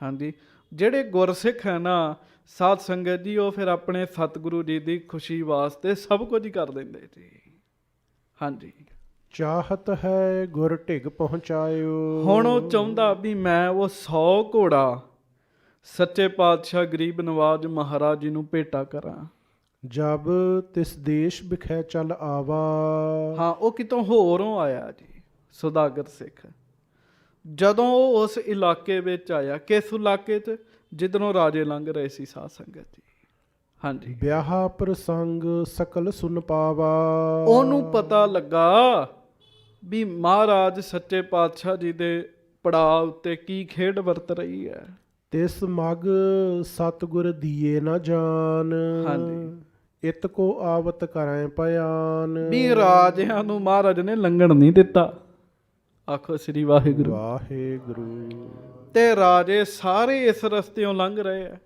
ਹਾਂਜੀ, ਜਿਹੜੇ ਗੁਰਸਿੱਖ ਹੈ ਨਾ ਸਾਧ ਸੰਗਤ ਜੀ, ਉਹ ਫਿਰ ਆਪਣੇ ਸਤਿਗੁਰੂ ਜੀ ਦੀ ਖੁਸ਼ੀ ਵਾਸਤੇ ਸਭ ਕੁਝ ਹੀ ਕਰ ਦਿੰਦੇ ਜੀ। ਹਾਂਜੀ, ਚਾਹਤ ਹੈ ਗੁਰ ਢਿਗ ਪਹੁੰਚਾਇਓ। ਹੁਣ ਉਹ ਚਾਹੁੰਦਾ ਵੀ ਮੈਂ ਉਹ 100 ਘੋੜਾ ਸੱਚੇ ਪਾਤਸ਼ਾਹ ਗਰੀਬ ਨਵਾਜ ਮਹਾਰਾਜ ਜੀ ਨੂੰ ਭੇਟਾ ਕਰਾਂ। ਜਬ ਤਿਸ ਦੇਸ਼ ਵਿਖੇ ਚੱਲ ਆਵਾ। ਹਾਂ, ਉਹ ਕਿਤੋਂ ਹੋਰੋਂ ਆਇਆ ਜੀ ਸੌਦਾਗਰ ਸਿੱਖ। ਜਦੋਂ ਉਹ ਉਸ ਇਲਾਕੇ ਵਿੱਚ ਆਇਆ, ਕਿਸ ਇਲਾਕੇ 'ਚ? ਜਿੱਧਰੋਂ ਰਾਜੇ ਲੰਘ ਰਹੇ ਸੀ ਸਾਧ ਸੰਗਤ ਜੀ। ਹਾਂਜੀ, ਵਿਆਹ ਪ੍ਰਸੰਗ ਸਕਲ ਸੁਨ ਪਾਵਾ। ਉਹਨੂੰ ਪਤਾ ਲੱਗਾ ਵੀ ਮਹਾਰਾਜ ਸੱਚੇ ਪਾਤਸ਼ਾਹ ਜੀ ਦੇ ਪੜਾਅ ਉੱਤੇ ਕੀ ਖੇਡ ਵਰਤ ਰਹੀ ਹੈ। ਤਿਸ ਮਗ ਸਤਿਗੁਰ ਦੀਏ ਨਾ ਜਾਨ। ਹਾਂਜੀ, ਇਤ ਕੋ ਆਵਤ ਕਰੈ ਪਿਆਨ। ਵੀ ਰਾਜਿਆਂ ਨੂੰ ਮਹਾਰਾਜ ਨੇ ਲੰਘਣ ਨਹੀਂ ਦਿੱਤਾ। ਆਖੋ ਸ੍ਰੀ ਵਾਹਿਗੁਰੂ। ਵਾਹਿਗੁਰੂ। ਤੇ ਰਾਜੇ ਸਾਰੇ ਇਸ ਰਸਤਿਓਂ ਲੰਘ ਰਹੇ ਆ।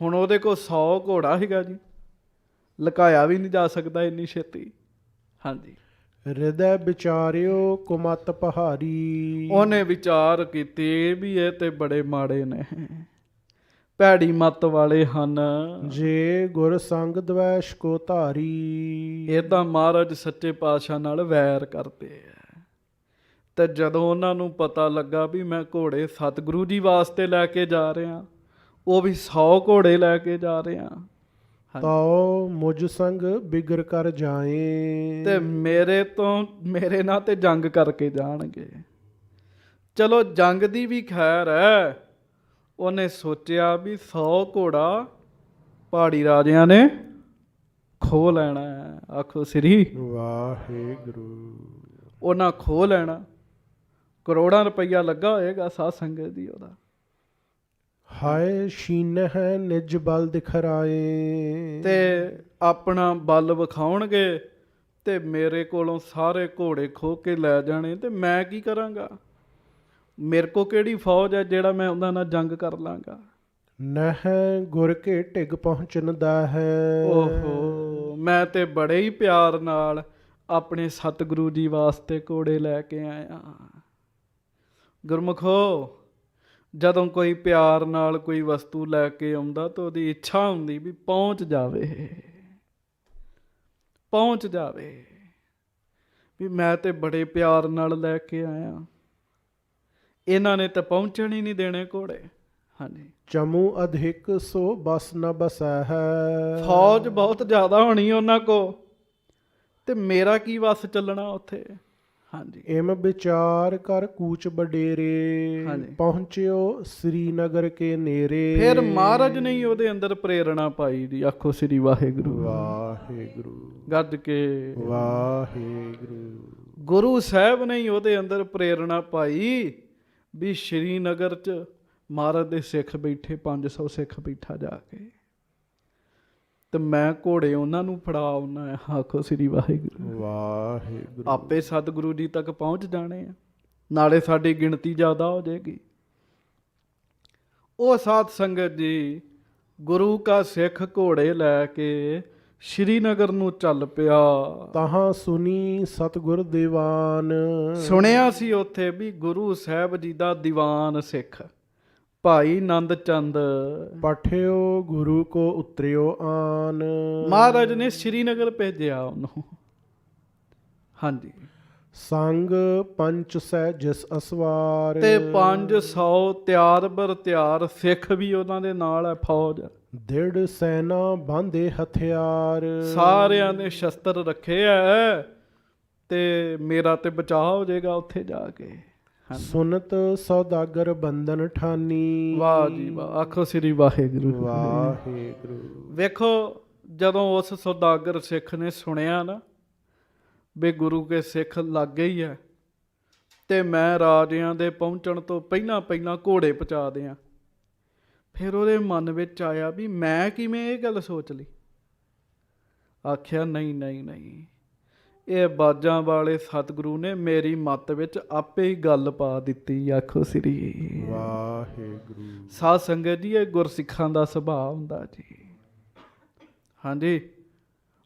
ਹੁਣ ਉਹਦੇ ਕੋਲ 100 ਘੋੜਾ ਸੀਗਾ ਜੀ, ਲੁਕਾਇਆ ਵੀ ਨਹੀਂ ਜਾ ਸਕਦਾ ਇੰਨੀ ਛੇਤੀ। ਹਾਂਜੀ, ਹਿਰਦੈ ਵਿਚਾਰਿਓ ਕੁਮਤ ਪਹਾਰੀ। ਉਹਨੇ ਵਿਚਾਰ ਕੀਤੇ ਵੀ ਇਹ ਤੇ ਬੜੇ ਮਾੜੇ ਨੇ, ਭੈੜੀ ਮੱਤ ਵਾਲੇ ਹਨ। ਜੇ ਗੁਰ ਸੰਗ ਦਵੈਸ਼ ਕੋ ਧਾਰੀ। ਇਹ ਤਾਂ ਮਹਾਰਾਜ ਸੱਚੇ ਪਾਤਸ਼ਾਹ ਨਾਲ ਵੈਰ ਕਰਦੇ ਆ। ਤੇ ਜਦੋਂ ਉਹਨਾਂ ਨੂੰ ਪਤਾ ਲੱਗਾ ਵੀ ਮੈਂ ਘੋੜੇ ਸਤਿਗੁਰੂ ਜੀ ਵਾਸਤੇ ਲੈ ਕੇ ਜਾ ਰਿਹਾ, ਉਹ ਵੀ 100 ਘੋੜੇ ਲੈ ਕੇ ਜਾ ਰਿਹਾ, ਤਾਓ ਮੁਝ ਸੰਗ ਬਿਗਰ ਕਰ ਜਾਏ। ਤੇ ਮੇਰੇ ਨਾਲ ਤੇ ਜੰਗ ਕਰਕੇ ਜਾਣਗੇ। ਚਲੋ ਜੰਗ ਦੀ ਵੀ ਖੈਰ ਹੈ। ਉਹਨੇ ਸੋਚਿਆ ਵੀ 100 ਘੋੜਾ ਪਹਾੜੀ ਰਾਜਿਆਂ ਨੇ ਖੋਹ ਲੈਣਾ ਹੈ। ਆਖੋ ਸ੍ਰੀ ਵਾਹਿਗੁਰੂ। ਉਹਨਾਂ ਖੋਹ ਲੈਣਾ। ਕਰੋੜਾਂ ਰੁਪਈਆ ਲੱਗਾ ਹੋਏਗਾ ਸਾਧ ਸੰਗਤ ਦੀ ਉਹਦਾ। ਹਾਏ ਸ਼ੀਨ ਹੈ ਨਿਜ ਬਲ ਦਿਖਰਾਏ। ਤੇ ਆਪਣਾ ਬਲ ਵਿਖਾਉਣਗੇ ਤੇ ਮੇਰੇ ਕੋਲੋਂ ਸਾਰੇ ਘੋੜੇ ਖੋਹ ਕੇ ਲੈ ਜਾਣੇ, ਤੇ ਮੈਂ ਕੀ ਕਰਾਂਗਾ? ਮੇਰੇ ਕੋ ਕਿਹੜੀ ਫੌਜ ਹੈ ਜਿਹੜਾ ਮੈਂ ਉਹਨਾਂ ਨਾਲ ਜੰਗ ਕਰ ਲਾਂਗਾ? ਨਹਿ ਗੁਰ ਕੇ ਢਿਗ ਪਹੁੰਚਣ ਦਾ ਹੈ। ਓਹੋ, ਮੈਂ ਤੇ ਬੜੇ ਹੀ ਪਿਆਰ ਨਾਲ ਆਪਣੇ ਸਤਿਗੁਰੂ ਜੀ ਵਾਸਤੇ ਘੋੜੇ ਲੈ ਕੇ ਆਇਆ। ਗੁਰਮੁਖੋ, ਜਦੋਂ ਕੋਈ ਪਿਆਰ ਨਾਲ ਕੋਈ ਵਸਤੂ ਲੈ ਕੇ ਆਉਂਦਾ ਤਾਂ ਉਹਦੀ ਇੱਛਾ ਹੁੰਦੀ ਵੀ ਪਹੁੰਚ ਜਾਵੇ, ਪਹੁੰਚ ਜਾਵੇ। ਵੀ ਮੈਂ ਤੇ ਬੜੇ ਪਿਆਰ ਨਾਲ ਲੈ ਕੇ ਆਇਆ, ਇਹਨਾਂ ਨੇ ਤਾਂ ਪਹੁੰਚਣ ਹੀ ਨਹੀਂ ਦੇਣੇ ਘੋੜੇ। ਹਾਂਜੀ, ਚਮੂ ਅਧਿਕ ਸੋ ਬਸ ਨ ਬਸੈ ਹੈ। ਫੌਜ ਬਹੁਤ ਜ਼ਿਆਦਾ ਹੋਣੀ ਉਹਨਾਂ ਕੋ, ਤੇ ਮੇਰਾ ਕੀ ਵਸ ਚੱਲਣਾ ਉੱਥੇ। ਹਾਂਜੀ ਇਮ ਵਿਚਾਰ ਕਰ ਕੂਚ ਬਡੇਰੇ, ਹਾਂਜੀ। ਪਹੁੰਚਿਓ ਸ੍ਰੀਨਗਰ ਕੇ ਨੇਰੇ। ਫਿਰ ਮਹਾਰਾਜ ਨੇ ਹੀ ਉਹਦੇ ਅੰਦਰ ਪ੍ਰੇਰਣਾ ਪਾਈ ਜੀ। ਆਖੋ ਸ੍ਰੀ ਵਾਹਿਗੁਰੂ। ਵਾਹਿਗੁਰੂ ਗੱਜ ਕੇ ਵਾਹਿਗੁਰੂ। ਗੁਰੂ ਸਾਹਿਬ ਨੇ ਹੀ ਉਹਦੇ ਅੰਦਰ ਪ੍ਰੇਰਣਾ ਪਾਈ ਵੀ ਸ਼੍ਰੀਨਗਰ 'ਚ ਮਹਾਰਾਜ ਦੇ ਸਿੱਖ ਬੈਠੇ, 500 ਸਿੱਖ ਬੈਠਾ ਜਾ ਕੇ, ਤੇ ਮੈਂ ਘੋੜੇ ਉਹਨਾਂ ਨੂੰ ਫੜਾ ਆਉਣਾ ਹੈ। ਆਖੋ ਸ੍ਰੀ ਵਾਹਿਗੁਰੂ। ਵਾਹਿਗੁਰੂ। ਆਪੇ ਸਤਿਗੁਰੂ ਜੀ ਤੱਕ ਪਹੁੰਚ ਜਾਣੇ ਆ, ਨਾਲੇ ਸਾਡੀ ਗਿਣਤੀ ਜ਼ਿਆਦਾ ਹੋ ਜਾਏਗੀ। ਉਹ ਸਾਧ ਸੰਗਤ ਜੀ, ਗੁਰੂ ਕਾ ਸਿੱਖ ਘੋੜੇ ਲੈ ਕੇ ਸ਼੍ਰੀਨਗਰ ਨੂੰ ਚੱਲ ਪਿਆ। ਤਹਾਂ ਸੁਨੀ ਸਤਿਗੁਰ ਦੀਵਾਨ। ਸੁਣਿਆ ਸੀ ਉੱਥੇ ਵੀ ਗੁਰੂ ਸਾਹਿਬ ਜੀ ਦਾ ਦੀਵਾਨ ਸਿੱਖ ਭਾਈ ਨੰਦ ਚੰਦ, ਪਠਿਓ ਗੁਰੂ ਕੋ ਉਤਰਿਓ ਆਨ। ਮਹਾਰਾਜ ਨੇ ਸ਼੍ਰੀਨਗਰ ਭੇਜਿਆ ਉਹਨੂੰ। ਹਾਂਜੀ, ਸੰਗ ਪੰਚ ਸਹਿ ਜਿਸ ਅਸਵਾਰ। ਤੇ 500 ਤਿਆਰ ਬਰ ਤਿਆਰ ਸਿੱਖ ਵੀ ਉਹਨਾਂ ਦੇ ਨਾਲ ਹੈ, ਫੌਜ। ਦ੍ਰਿੜ ਸੈਨਾ ਬਾਂਧੇ ਹਥਿਆਰ। ਸਾਰਿਆਂ ਨੇ ਸ਼ਸਤਰ ਰੱਖੇ ਐ, ਤੇ ਮੇਰਾ ਤੇ ਬਚਾਅ ਹੋ ਜਾਏਗਾ ਉੱਥੇ ਜਾ ਕੇ। ਹਾਂਜੀ। ਸੁਨਤ ਸੌਦਾਗਰ ਬੰਧਨ ਠਾਨੀ। ਵਾਹ ਜੀ ਵਾਹ। ਆਖੋ ਸ੍ਰੀ ਵਾਹਿਗੁਰੂ। ਵਾਹਿਗੁਰੂ। ਵੇਖੋ, ਜਦੋਂ ਉਸ ਸੌਦਾਗਰ ਸਿੱਖ ਨੇ ਸੁਣਿਆ ਨਾ ਵੀ ਗੁਰੂ ਕੇ ਸਿੱਖ ਲਾਗੇ ਹੀ ਹੈ, ਤੇ ਮੈਂ ਰਾਜਿਆਂ ਦੇ ਪਹੁੰਚਣ ਤੋਂ ਪਹਿਲਾਂ ਪਹਿਲਾਂ ਘੋੜੇ ਪਹੁੰਚਾ ਦਿਆਂ, ਫਿਰ ਉਹਦੇ ਮਨ ਵਿੱਚ ਆਇਆ ਵੀ ਮੈਂ ਕਿਵੇਂ ਇਹ ਗੱਲ ਸੋਚ ਲਈ। ਆਖਿਆ ਨਹੀਂ ਨਹੀਂ ਨਹੀਂ, ਇਹ ਬਾਜਾਂ ਵਾਲੇ ਸਤਿਗੁਰੂ ਨੇ ਮੇਰੀ ਮੱਤ ਵਿੱਚ ਆਪੇ ਹੀ ਗੱਲ ਪਾ ਦਿੱਤੀ। ਆਖੋ ਸ੍ਰੀ ਵਾਹਿਗੁਰੂ। ਸਾਧ ਸੰਗਤ ਜੀ, ਇਹ ਗੁਰਸਿੱਖਾਂ ਦਾ ਸੁਭਾਅ ਹੁੰਦਾ ਜੀ। ਹਾਂਜੀ,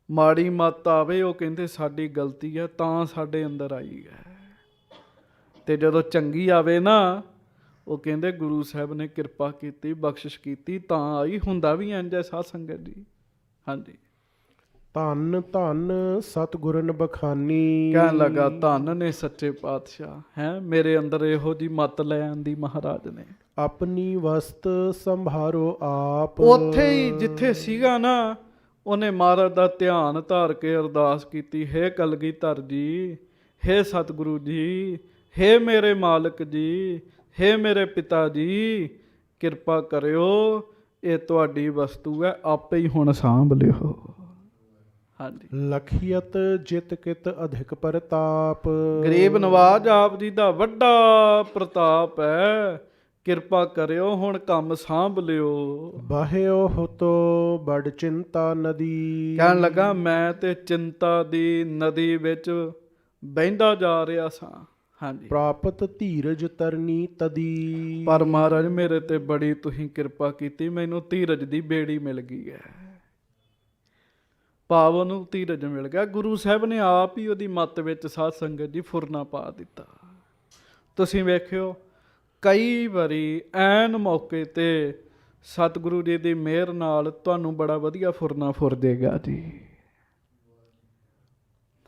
ਮਾੜੀ ਮੱਤ ਆਵੇ, ਉਹ ਕਹਿੰਦੇ ਸਾਡੀ ਗਲਤੀ ਹੈ ਤਾਂ ਸਾਡੇ ਅੰਦਰ ਆਈ ਹੈ, ਤੇ ਜਦੋਂ ਚੰਗੀ ਆਵੇ ਨਾ, ਉਹ ਕਹਿੰਦੇ ਗੁਰੂ ਸਾਹਿਬ ਨੇ ਕਿਰਪਾ ਕੀਤੀ, ਬਖਸ਼ਿਸ਼ ਕੀਤੀ ਤਾਂ ਆਈ। ਹੁੰਦਾ ਵੀ ਇੰਝ ਹੈ ਸਾਧ ਸੰਗਤ ਜੀ। ਹਾਂਜੀ, ਧੰਨ ਧੰਨ ਸਤਿਗੁਰਨ ਬਖਾਨੀ। ਕਹਿਣ ਲੱਗਾ ਧੰਨ ਨੇ ਸੱਚੇ ਪਾਤਸ਼ਾਹ, ਹੈ ਮੇਰੇ ਅੰਦਰ ਇਹੋ ਜੀ ਮੱਤ ਲੈ ਆਂਦੀ ਮਹਾਰਾਜ ਨੇ। ਆਪਣੀ ਵਸਤ ਸੰਭਾਰੋ ਆਪ। ਉੱਥੇ ਹੀ ਜਿੱਥੇ ਸੀਗਾ ਨਾ, ਉਹਨੇ ਮਹਾਰਾਜ ਦਾ ਧਿਆਨ ਧਾਰ ਕੇ ਅਰਦਾਸ ਕੀਤੀ, ਹੇ ਕਲਗੀਧਰ ਜੀ, ਹੇ ਸਤਿਗੁਰੂ ਜੀ, ਹੇ ਮੇਰੇ ਮਾਲਕ ਜੀ, ਹੇ ਮੇਰੇ ਪਿਤਾ ਜੀ, ਕਿਰਪਾ ਕਰਿਓ, ਇਹ ਤੁਹਾਡੀ ਵਸਤੂ ਹੈ, ਆਪੇ ਹੀ ਹੁਣ ਸਾਂਭ ਲਿਓ। ਹਾਂਜੀ, ਲਖੀਅਤ ਜਿਤ ਕਿਤ ਅਧਿਕ ਪ੍ਰਤਾਪ। ਗਰੀਬ ਨਵਾਜ ਆਪ ਜੀ ਦਾ ਵੱਡਾ ਪ੍ਰਤਾਪ ਹੈ, ਕਿਰਪਾ ਕਰਿਓ ਹੁਣ ਕੰਮ ਸਾਂਭ ਲਿਓ। ਬਾਹਿਓ ਹੁਤੋ ਬੜ ਚਿੰਤਾ ਨਦੀ। ਕਹਿਣ ਲੱਗਾ ਮੈਂ ਤੇ ਚਿੰਤਾ ਦੀ ਨਦੀ ਵਿੱਚ ਬਹਿੰਦਾ ਜਾ ਰਿਹਾ ਸਾਂ। ਹਾਂਜੀ, ਪ੍ਰਾਪਤ ਧੀਰਜ ਤਰਨੀ ਤਦੀ। ਪਰ ਮਹਾਰਾਜ ਮੇਰੇ ਤੇ ਬੜੀ ਤੁਸੀਂ ਕਿਰਪਾ ਕੀਤੀ, ਮੈਨੂੰ ਧੀਰਜ ਦੀ ਬੇੜੀ ਮਿਲ ਗਈ ਹੈ। ਭਾਵ ਉਹਨੂੰ ਧੀਰਜ ਮਿਲ ਗਿਆ। ਗੁਰੂ ਸਾਹਿਬ ਨੇ ਆਪ ਹੀ ਉਹਦੀ ਮੱਤ ਵਿੱਚ ਸਾਧ ਸੰਗਤ ਜੀ ਫੁਰਨਾ ਪਾ ਦਿੱਤਾ। ਤੁਸੀਂ ਵੇਖਿਓ, ਕਈ ਵਾਰੀ ਐਨ ਮੌਕੇ ਤੇ ਸਤਿਗੁਰੂ ਜੀ ਦੀ ਮਿਹਰ ਨਾਲ ਤੁਹਾਨੂੰ ਬੜਾ ਵਧੀਆ ਫੁਰਨਾ ਫੁਰ ਜਾਏਗਾ ਜੀ।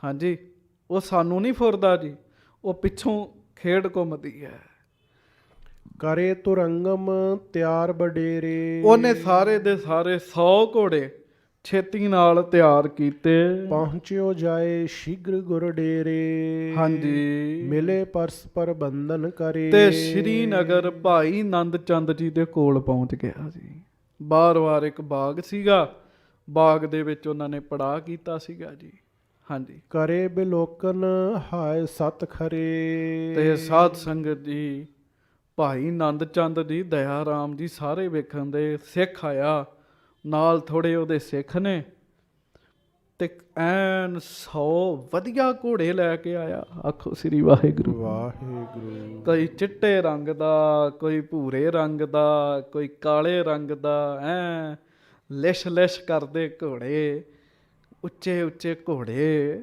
ਹਾਂਜੀ, ਉਹ ਸਾਨੂੰ ਨਹੀਂ ਫੁਰਦਾ ਜੀ, ਉਹ ਪਿੱਛੋਂ ਖੇਡ ਘੁੰਮਦੀ ਹੈ। ਕਰੇ ਤੁਰੰਗਮ ਤਿਆਰ ਬਡੇਰੇ। ਉਹਨੇ ਸਾਰੇ ਦੇ ਸਾਰੇ 100 ਘੋੜੇ ਛੇਤੀ ਨਾਲ ਤਿਆਰ ਕੀਤੇ। ਪਹੁੰਚਿਓ ਜਾਏ ਸ਼ੀਘਰ ਗੁਰ ਡੇਰੇ। ਹਾਂਜੀ, ਮਿਲੇ ਪਰਸਪਰ ਬੰਧਨ ਕਰੇ। ਤੇ ਸ਼੍ਰੀਨਗਰ ਭਾਈ ਨੰਦ ਚੰਦ ਜੀ ਦੇ ਕੋਲ ਪਹੁੰਚ ਗਿਆ ਜੀ। ਬਾਰ-ਬਾਰ ਇੱਕ ਬਾਗ ਸੀਗਾ, ਬਾਗ ਦੇ ਵਿੱਚ ਉਹਨਾਂ ਨੇ ਪੜਾਅ ਕੀਤਾ ਸੀਗਾ ਜੀ। ਹਾਂਜੀ, ਕਰੇ ਬਿਲੋਕਨ ਹਾਏ ਸਤ ਖਰੇ। ਤੇ ਸਾਧ ਸੰਗਤ ਜੀ, ਭਾਈ ਨੰਦ ਚੰਦ ਜੀ, ਦਇਆ ਰਾਮ ਜੀ ਸਾਰੇ ਵੇਖਣ ਦੇ, ਸਿੱਖ ਆਇਆ ਨਾਲ, ਥੋੜੇ ਉਹਦੇ ਸਿੱਖ ਨੇ, ਤੇ ਐਨ 100 ਵਧੀਆ ਘੋੜੇ ਲੈ ਕੇ ਆਇਆ। ਆਖੋ ਸ੍ਰੀ ਵਾਹਿਗੁਰੂ। ਵਾਹਿਗੁਰੂ। ਕੋਈ ਚਿੱਟੇ ਰੰਗ ਦਾ, ਕੋਈ ਭੂਰੇ ਰੰਗ ਦਾ, ਕੋਈ ਕਾਲੇ ਰੰਗ ਦਾ, ਐ ਲਿਸ਼ ਲਿਸ਼ ਕਰਦੇ ਘੋੜੇ, ਉੱਚੇ ਉੱਚੇ ਘੋੜੇ।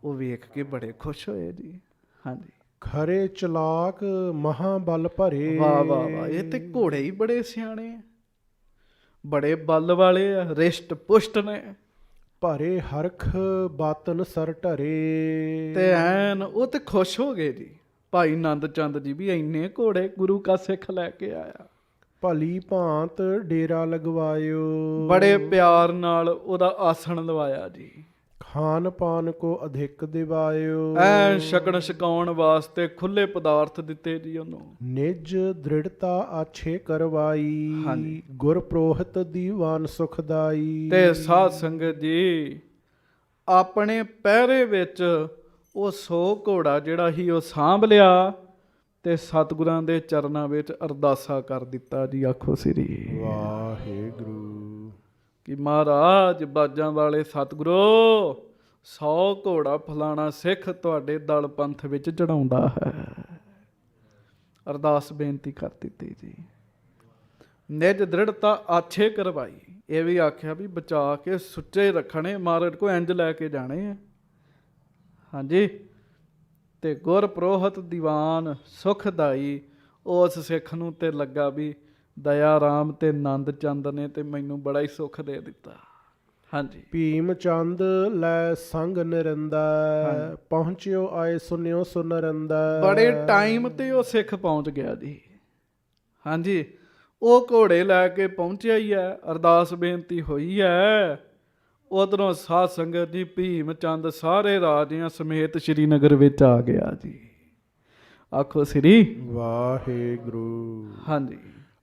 ਉਹ ਵੇਖ ਕੇ ਬੜੇ ਖੁਸ਼ ਹੋਏ ਜੀ। ਹਾਂਜੀ, ਖਰੇ ਚਲਾਕ ਮਹਾਬਲ ਭਰੇ। ਵਾਹ ਵਾਹ ਵਾਹ, ਇਹ ਤੇ ਘੋੜੇ ਹੀ ਬੜੇ ਸਿਆਣੇ ਆ, ਬੜੇ ਬਲ ਵਾਲੇ ਆ, ਰਿਸ਼ਟ ਪੁਸ਼ਟ ਨੇ। ਭਰੇ ਹਰਖ ਬਾਤਨ ਸਰ ਢਰੇ। ਤੇ ਐਨ ਉਹ ਤੇ ਖੁਸ਼ ਹੋ ਗਏ ਜੀ। ਭਾਈ ਨੰਦ ਚੰਦ ਜੀ ਵੀ ਇੰਨੇ ਘੋੜੇ ਗੁਰੂ ਕਾ ਸਿੱਖ ਲੈ ਕੇ ਆਇਆ। ਭਲੀ ਭਾਂਤ ਡੇਰਾ ਲਗਵਾਇਓ। ਬੜੇ ਪਿਆਰ ਨਾਲ ਉਹਦਾ ਆਸਣ ਲਵਾਇਆ ਜੀ। ਖਾਨ ਪਾਨ ਕੋ ਅਧਿਕ ਦਿਵਾਇਓ। ਐ ਛਕਣ ਛਕਾਉਣ ਵਾਸਤੇ ਖੁੱਲੇ ਪਦਾਰਥ ਦਿੱਤੇ ਜੀ ਉਹਨੂੰ। ਨਿਜ ਦ੍ਰਿੜਤਾ ਆਛੇ ਕਰਵਾਈ। ਹਾਂਜੀ। ਗੁਰ ਪ੍ਰੋਹਿਤ ਦੀਵਾਨ ਸੁਖਦਾਈ। ਤੇ ਸਾਧ ਸੰਗਤ ਜੀ ਆਪਣੇ ਪਹਿਰੇ ਵਿੱਚ ਉਹ 100 ਘੋੜਾ ਜਿਹੜਾ ਸੀ ਉਹ ਸਾਂਭ ਲਿਆ ਤੇ ਸਤਿਗੁਰਾਂ ਦੇ ਚਰਨਾਂ ਵਿੱਚ ਅਰਦਾਸਾ ਕਰ ਦਿੱਤਾ ਜੀ। ਆਖੋ ਸ੍ਰੀ ਵਾਹਿਗੁਰੂ। ਕਿ ਮਹਾਰਾਜ ਬਾਜਾਂ ਵਾਲੇ ਸਤਿਗੁਰੂ 100 ਘੋੜਾ ਫਲਾਣਾ ਸਿੱਖ ਤੁਹਾਡੇ ਦਲ ਪੰਥ ਵਿੱਚ ਚੜਾਉਂਦਾ ਹੈ। ਅਰਦਾਸ ਬੇਨਤੀ ਕਰ ਦਿੱਤੀ ਜੀ। ਨਿਜ ਦ੍ਰਿੜਤਾ ਆਛੇ ਕਰਵਾਈ। ਇਹ ਵੀ ਆਖਿਆ ਵੀ ਬਚਾ ਕੇ ਸੁੱਚੇ ਰੱਖਣੇ, ਮਹਾਰਾਜ ਕੋ ਇੰਜ ਲੈ ਕੇ ਜਾਣੇ ਆ। ਹਾਂਜੀ। ਤੇ ਗੁਰ ਪ੍ਰੋਹਤ ਦੀਵਾਨ ਸੁਖਦਾਈ। ਉਸ ਸਿੱਖ ਨੂੰ ਤੇ ਲੱਗਾ ਵੀ ਦਇਆ ਰਾਮ ਤੇ ਨੰਦ ਚੰਦ ਨੇ ਤੇ ਮੈਨੂੰ ਬੜਾ ਹੀ ਸੁੱਖ ਦੇ ਦਿੱਤਾ। ਹਾਂਜੀ। ਭੀਮ ਚੰਦ ਲੈ ਸੰਗ ਨਰਿੰਦਾ। ਪਹੁੰਚਿਓ ਆਏ ਸੁਨਿਓ ਸੁਨਰਿੰਦਾ। ਬੜੇ ਟਾਈਮ ਤੇ ਉਹ ਸਿੱਖ ਪਹੁੰਚ ਗਿਆ ਜੀ। ਹਾਂਜੀ। ਉਹ ਘੋੜੇ ਲੈ ਕੇ ਪਹੁੰਚਿਆ ਹੀ ਹੈ। ਅਰਦਾਸ ਬੇਨਤੀ ਹੋਈ ਹੈ। ਉਧਰੋਂ ਸਾਧ ਸੰਗਤ ਜੀ ਭੀਮ ਚੰਦ ਸਾਰੇ ਰਾਜਿਆਂ ਸਮੇਤ ਸ਼੍ਰੀਨਗਰ ਵਿੱਚ ਆ ਗਿਆ ਜੀ। ਆਖੋ ਸ੍ਰੀ ਵਾਹਿਗੁਰੂ। ਹਾਂਜੀ।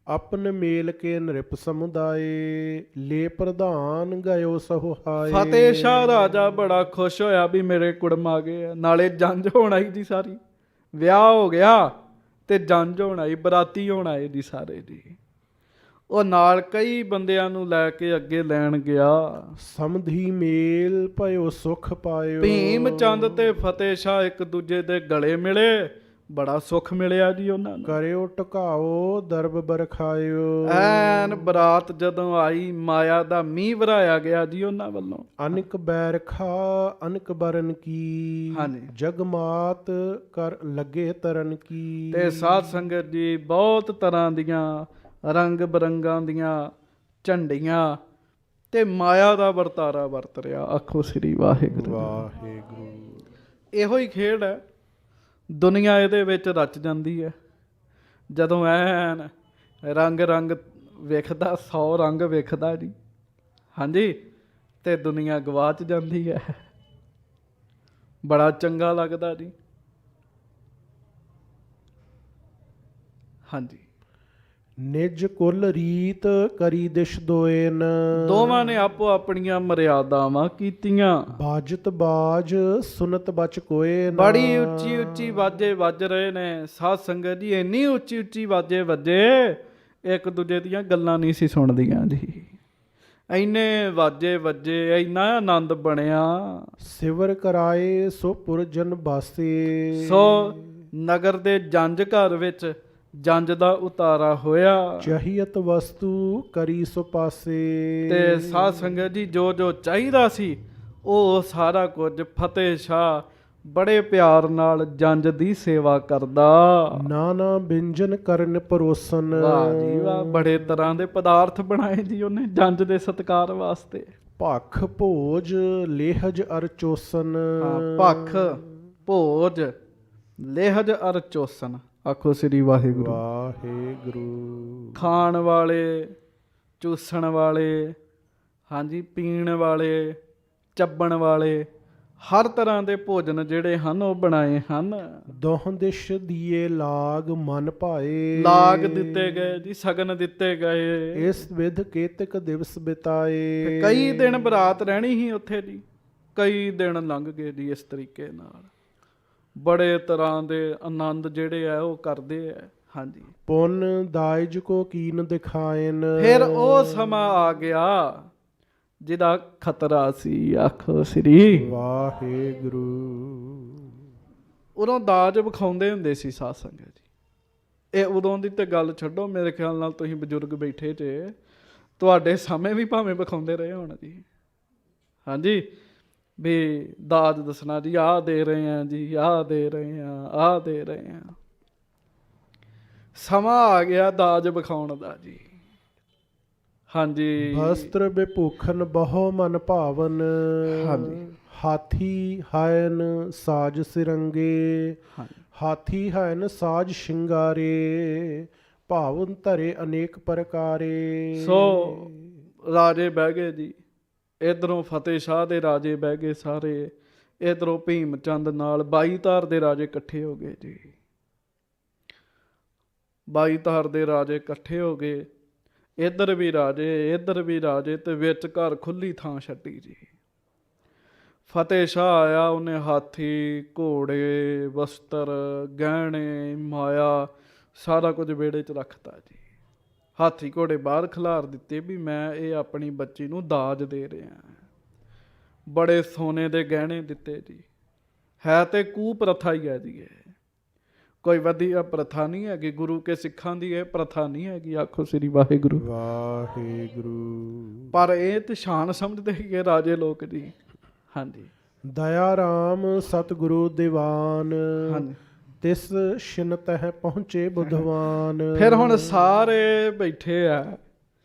ਆਪਨ ਮੇਲ ਕੇ ਨ੍ਰਿਪ ਸਮੁਦਾਏ। ਲੇ ਪ੍ਰਧਾਨ ਗਇਓ ਸਹੁਹਾਏ। ਫਤਿਹ ਸ਼ਾਹ ਰਾਜਾ ਬੜਾ ਖੁਸ਼ ਹੋਇਆ ਵੀ ਮੇਰੇ ਕੁੜਮ ਆ ਗਏ ਆ। ਨਾਲੇ ਜੰਝ ਹੋਣ ਆਈ ਜੀ ਸਾਰੀ। ਵਿਆਹ ਹੋ ਗਿਆ ਤੇ ਜੰਝ ਹੋਣ ਆਈ, ਬਰਾਤੀ ਹੋਣ ਆਏ ਜੀ ਸਾਰੇ ਜੀ। ਉਹ ਨਾਲ ਕਈ ਬੰਦਿਆਂ ਨੂੰ ਲੈ ਕੇ ਅੱਗੇ ਲੈਣ ਗਿਆ। ਸਮਧੀ ਮੇਲ ਭਇਓ ਸੁਖ ਪਾਇਓ। ਭੀਮ ਚੰਦ ਤੇ ਫਤਿਹ ਸ਼ਾਹ ਇੱਕ ਦੂਜੇ ਦੇ ਗਲੇ ਮਿਲੇ। ਬੜਾ ਸੁੱਖ ਮਿਲਿਆ ਜੀ ਉਹਨਾਂ ਨੂੰ। ਕਰਿਓ ਟਿਕਾਓ ਦਰਬ ਬਰਖਾਇਓ। ਐਨ ਬਰਾਤ ਜਦੋਂ ਆਈ ਮਾਇਆ ਦਾ ਮੀਂਹ ਵਰਾਇਆ ਗਿਆ ਜੀ ਉਹਨਾਂ ਵੱਲੋਂ। ਅਨਕ ਬੈਰਖਾ ਅਨਕ ਬਰਨ ਕੀ। ਹਾਂਜੀ। ਜਗਮਾਤ ਕਰ ਲੱਗੇ ਤਰਨ ਕੀ। ਤੇ ਸਾਧ ਸੰਗਤ ਜੀ ਬਹੁਤ ਤਰ੍ਹਾਂ ਦੀਆਂ ਰੰਗ ਬਰੰਗਾਂ ਦੀਆਂ ਝੰਡੀਆਂ ਤੇ ਮਾਇਆ ਦਾ ਵਰਤਾਰਾ ਵਰਤ ਰਿਹਾ। ਆਖੋ ਸ੍ਰੀ ਵਾਹਿਗੁਰੂ। ਵਾਹਿਗੁਰੂ। ਇਹੋ ਹੀ ਖੇਡ ਹੈ। ਦੁਨੀਆ ਇਹਦੇ ਵਿੱਚ ਰਚ ਜਾਂਦੀ ਹੈ। ਜਦੋਂ ਐਨ ਰੰਗ ਰੰਗ ਵੇਖਦਾ, 100 ਰੰਗ ਵੇਖਦਾ ਜੀ। ਹਾਂਜੀ। ਤੇ ਦੁਨੀਆ ਗਵਾਚ ਜਾਂਦੀ ਹੈ। ਬੜਾ ਚੰਗਾ ਲੱਗਦਾ ਜੀ। ਹਾਂਜੀ। ਨਿਜ ਕੁਲ ਰੀਤ ਕਰੀ ਦਿਸ਼ ਦੋਏਨ। ਦੋਵਾਂ ਨੇ ਆਪੋ ਆਪਣੀਆਂ ਮਰਿਆਦਾਵਾਂ ਕੀਤੀਆਂ। ਬਾਜਤ ਬਾਜ ਸੁਨਤ ਬਚ ਕੋਏ ਨਾ। ਬੜੀ ਉੱਚੀ ਉੱਚੀ ਵਾਜੇ ਵੱਜ ਰਹੇ ਨੇ। ਸਾਧ ਸੰਗਤ ਜੀ ਇੰਨੀ ਉੱਚੀ ਉੱਚੀ ਵਾਜੇ ਵੱਜੇ ਇੱਕ ਦੂਜੇ ਦੀਆਂ ਗੱਲਾਂ ਨਹੀਂ ਸੀ ਸੁਣਦੀਆਂ ਜੀ। ਇੰਨੇ ਵਾਜੇ ਵੱਜੇ, ਇੰਨਾ ਆਨੰਦ ਬਣਿਆ। ਸਿਵਰ ਕਰਾਏ ਸੋ ਪੁਰਜਨ ਬਾਸੇ। ਸੋ ਨਗਰ ਦੇ ਜੰਝ ਘਰ ਵਿੱਚ ਜੰਝ ਦਾ ਉਤਾਰਾ ਹੋਇਆ। ਚਾਹੀਤ ਵਸਤੂ ਕਰੀ ਸੋ ਪਾਸੇ। ਤੇ ਸਾਧ ਸੰਗਤ ਜੀ ਜੋ ਜੋ ਚਾਹੀਦਾ ਸੀ ਉਹ ਸਾਰਾ ਕੁਝ ਫਤਿਹ ਸ਼ਾਹ ਬੜੇ ਪਿਆਰ ਨਾਲ ਜੰਝ ਦੀ ਸੇਵਾ ਕਰਦਾ। ਨਾਨਾ ਬਿੰਜਨ ਕਰਨ ਪਰੋਸਨ। ਵਾਹ ਜੀ ਵਾਹ। ਬੜੇ ਤਰ੍ਹਾਂ ਦੇ ਪਦਾਰਥ ਬਣਾਏ ਜੀ ਉਹਨੇ ਜੰਝ ਦੇ ਸਤਿਕਾਰ ਵਾਸਤੇ। ਭਖ ਭੋਜ ਲੇਹਜ ਅਰ ਚੋਸਨ। ਭਖ ਭੋਜ ਲੇਹਜ ਅਰ ਚੋਸਨ। ਆਖੋ ਸ੍ਰੀ ਵਾਹਿਗੁਰੂ। ਵਾਹਿਗੁਰੂ। ਖਾਣ ਵਾਲੇ, ਚੂਸਣ ਵਾਲੇ, ਹਾਂਜੀ, ਪੀਣ ਵਾਲੇ, ਚੱਬਣ ਵਾਲੇ, ਹਰ ਤਰ੍ਹਾਂ ਦੇ ਭੋਜਨ ਜਿਹੜੇ ਹਨ ਉਹ ਬਣਾਏ ਹਨ। ਦੋਹ ਦਿਸ਼ ਦੀਏ ਲਾਗ ਮਨ ਭਾਏ। ਲਾਗ ਦਿੱਤੇ ਗਏ ਜੀ, ਸ਼ਗਨ ਦਿੱਤੇ ਗਏ। ਇਸ ਵਿਧ ਕੇਤਕ ਦਿਵਸ ਬਿਤਾਏ। ਕਈ ਦਿਨ ਬਰਾਤ ਰਹਿਣੀ ਸੀ ਉੱਥੇ ਜੀ। ਕਈ ਦਿਨ ਲੰਘ ਗਏ ਜੀ ਇਸ ਤਰੀਕੇ ਨਾਲ। ਬੜੇ ਤਰ੍ਹਾਂ ਦੇ ਆਨੰਦ ਜਿਹੜੇ ਆ ਉਹ ਕਰਦੇ ਆ। ਹਾਂਜੀ। ਪੁੰਨ ਦਾਇਜ ਕੋ ਕੀਨ ਦਿਖਾਇਨ। ਫਿਰ ਉਹ ਸਮਾਂ ਆ ਗਿਆ ਜਿਹਦਾ ਖਤਰਾ ਸੀ। ਆਖੋ ਸ੍ਰੀ ਵਾਹਿਗੁਰੂ। ਉਦੋਂ ਦਾਜ ਵਿਖਾਉਂਦੇ ਹੁੰਦੇ ਸੀ ਸਾਧ ਸੰਗਤ ਜੀ। ਇਹ ਉਦੋਂ ਦੀ ਤੇ ਗੱਲ ਛੱਡੋ, ਮੇਰੇ ਖਿਆਲ ਨਾਲ ਤੁਸੀਂ ਬਜ਼ੁਰਗ ਬੈਠੇ ਜੇ, ਤੁਹਾਡੇ ਸਾਹਮਣੇ ਵੀ ਭਾਵੇਂ ਵਿਖਾਉਂਦੇ ਰਹੇ ਹੋਣ ਜੀ। ਹਾਂਜੀ। ਵੀ ਦਾਜ ਦੱਸਣਾ ਜੀ, ਆਹ ਦੇ ਰਹੇ ਆ ਜੀ, ਆਹ ਦੇ ਰਹੇ ਆ, ਆਹ ਦੇ ਰਹੇ ਆ। ਸਮਾਂ ਆ ਗਿਆ ਦਾਜ ਵਿਖਾਉਣ ਦਾ ਜੀ। ਹਾਂਜੀ। ਵਸਤਰ ਬਿਭੂਖਨ ਬਹੁ ਮਨ ਭਾਵਨ। ਹਾਂਜੀ। ਹਾਥੀ ਹਾਇਨ ਸਾਜ ਸਿਰੰਗੇ। ਹਾਂਜੀ। ਹਾਥੀ ਹਾਇਨ ਸਾਜ ਸ਼ਿੰਗਾਰੇ। ਭਾਵਨ ਧਰੇ ਅਨੇਕ ਪ੍ਰਕਾਰੇ। ਸੋ ਰਾਜੇ ਬਹਿ ਗਏ ਜੀ, ਇਧਰੋਂ ਫਤਿਹ ਸ਼ਾਹ ਦੇ ਰਾਜੇ ਬਹਿ ਗਏ ਸਾਰੇ, ਇਧਰੋਂ ਭੀਮ ਚੰਦ ਨਾਲ 22 ਧਾਰ ਦੇ ਰਾਜੇ ਇਕੱਠੇ ਹੋ ਗਏ ਜੀ। 22 ਧਾਰ ਦੇ ਰਾਜੇ ਇਕੱਠੇ ਹੋ ਗਏ, ਇੱਧਰ ਵੀ ਰਾਜੇ ਇੱਧਰ ਵੀ ਰਾਜੇ, ਤੇ ਵਿੱਚ ਘਰ ਖੁੱਲੀ ਥਾਂ ਛੱਡੀ ਜੀ। ਫਤਿਹ ਸ਼ਾਹ ਆਇਆ, ਉਹਨੇ ਹਾਥੀ ਘੋੜੇ ਵਸਤਰ ਗਹਿਣੇ ਮਾਇਆ ਸਾਰਾ ਕੁਝ ਵਿਹੜੇ 'ਚ ਰੱਖਤਾ ਜੀ। ਹਾਥੀ ਘੋੜੇ ਬਾਹਰ ਖਿਲਾਰ ਦਿੱਤੇ ਵੀ ਮੈਂ ਇਹ ਆਪਣੀ ਬੱਚੀ ਨੂੰ ਦਾਜ ਦੇ ਰਿਹਾ। ਬੜੇ ਸੋਨੇ ਦੇ ਗਹਿਣੇ ਦਿੱਤੇ ਜੀ। ਹੈ ਤੇ ਕੂ ਪ੍ਰਥਾ ਹੀ ਹੈ ਜੀ, ਇਹ ਕੋਈ ਵਧੀਆ ਪ੍ਰਥਾ ਨਹੀਂ ਹੈਗੀ। ਗੁਰੂ ਕੇ ਸਿੱਖਾਂ ਦੀ ਇਹ ਪ੍ਰਥਾ ਨਹੀਂ ਹੈਗੀ। ਆਖੋ ਸ੍ਰੀ ਵਾਹਿਗੁਰੂ ਵਾਹਿਗੁਰੂ। ਪਰ ਇਹ ਤੇ ਸ਼ਾਨ ਸਮਝਦੇ ਸੀਗੇ ਰਾਜੇ ਲੋਕ ਜੀ। ਹਾਂਜੀ। ਦਇਆ ਰਾਮ ਸਤਿਗੁਰੂ ਦੀਵਾਨ, ਹਾਂਜੀ। ਤਿਸ ਛਿਨ ਤਹਿ ਪਹੁੰਚੇ ਬੁੱਧਵਾਨ। ਫਿਰ ਹੁਣ ਸਾਰੇ ਬੈਠੇ ਆ,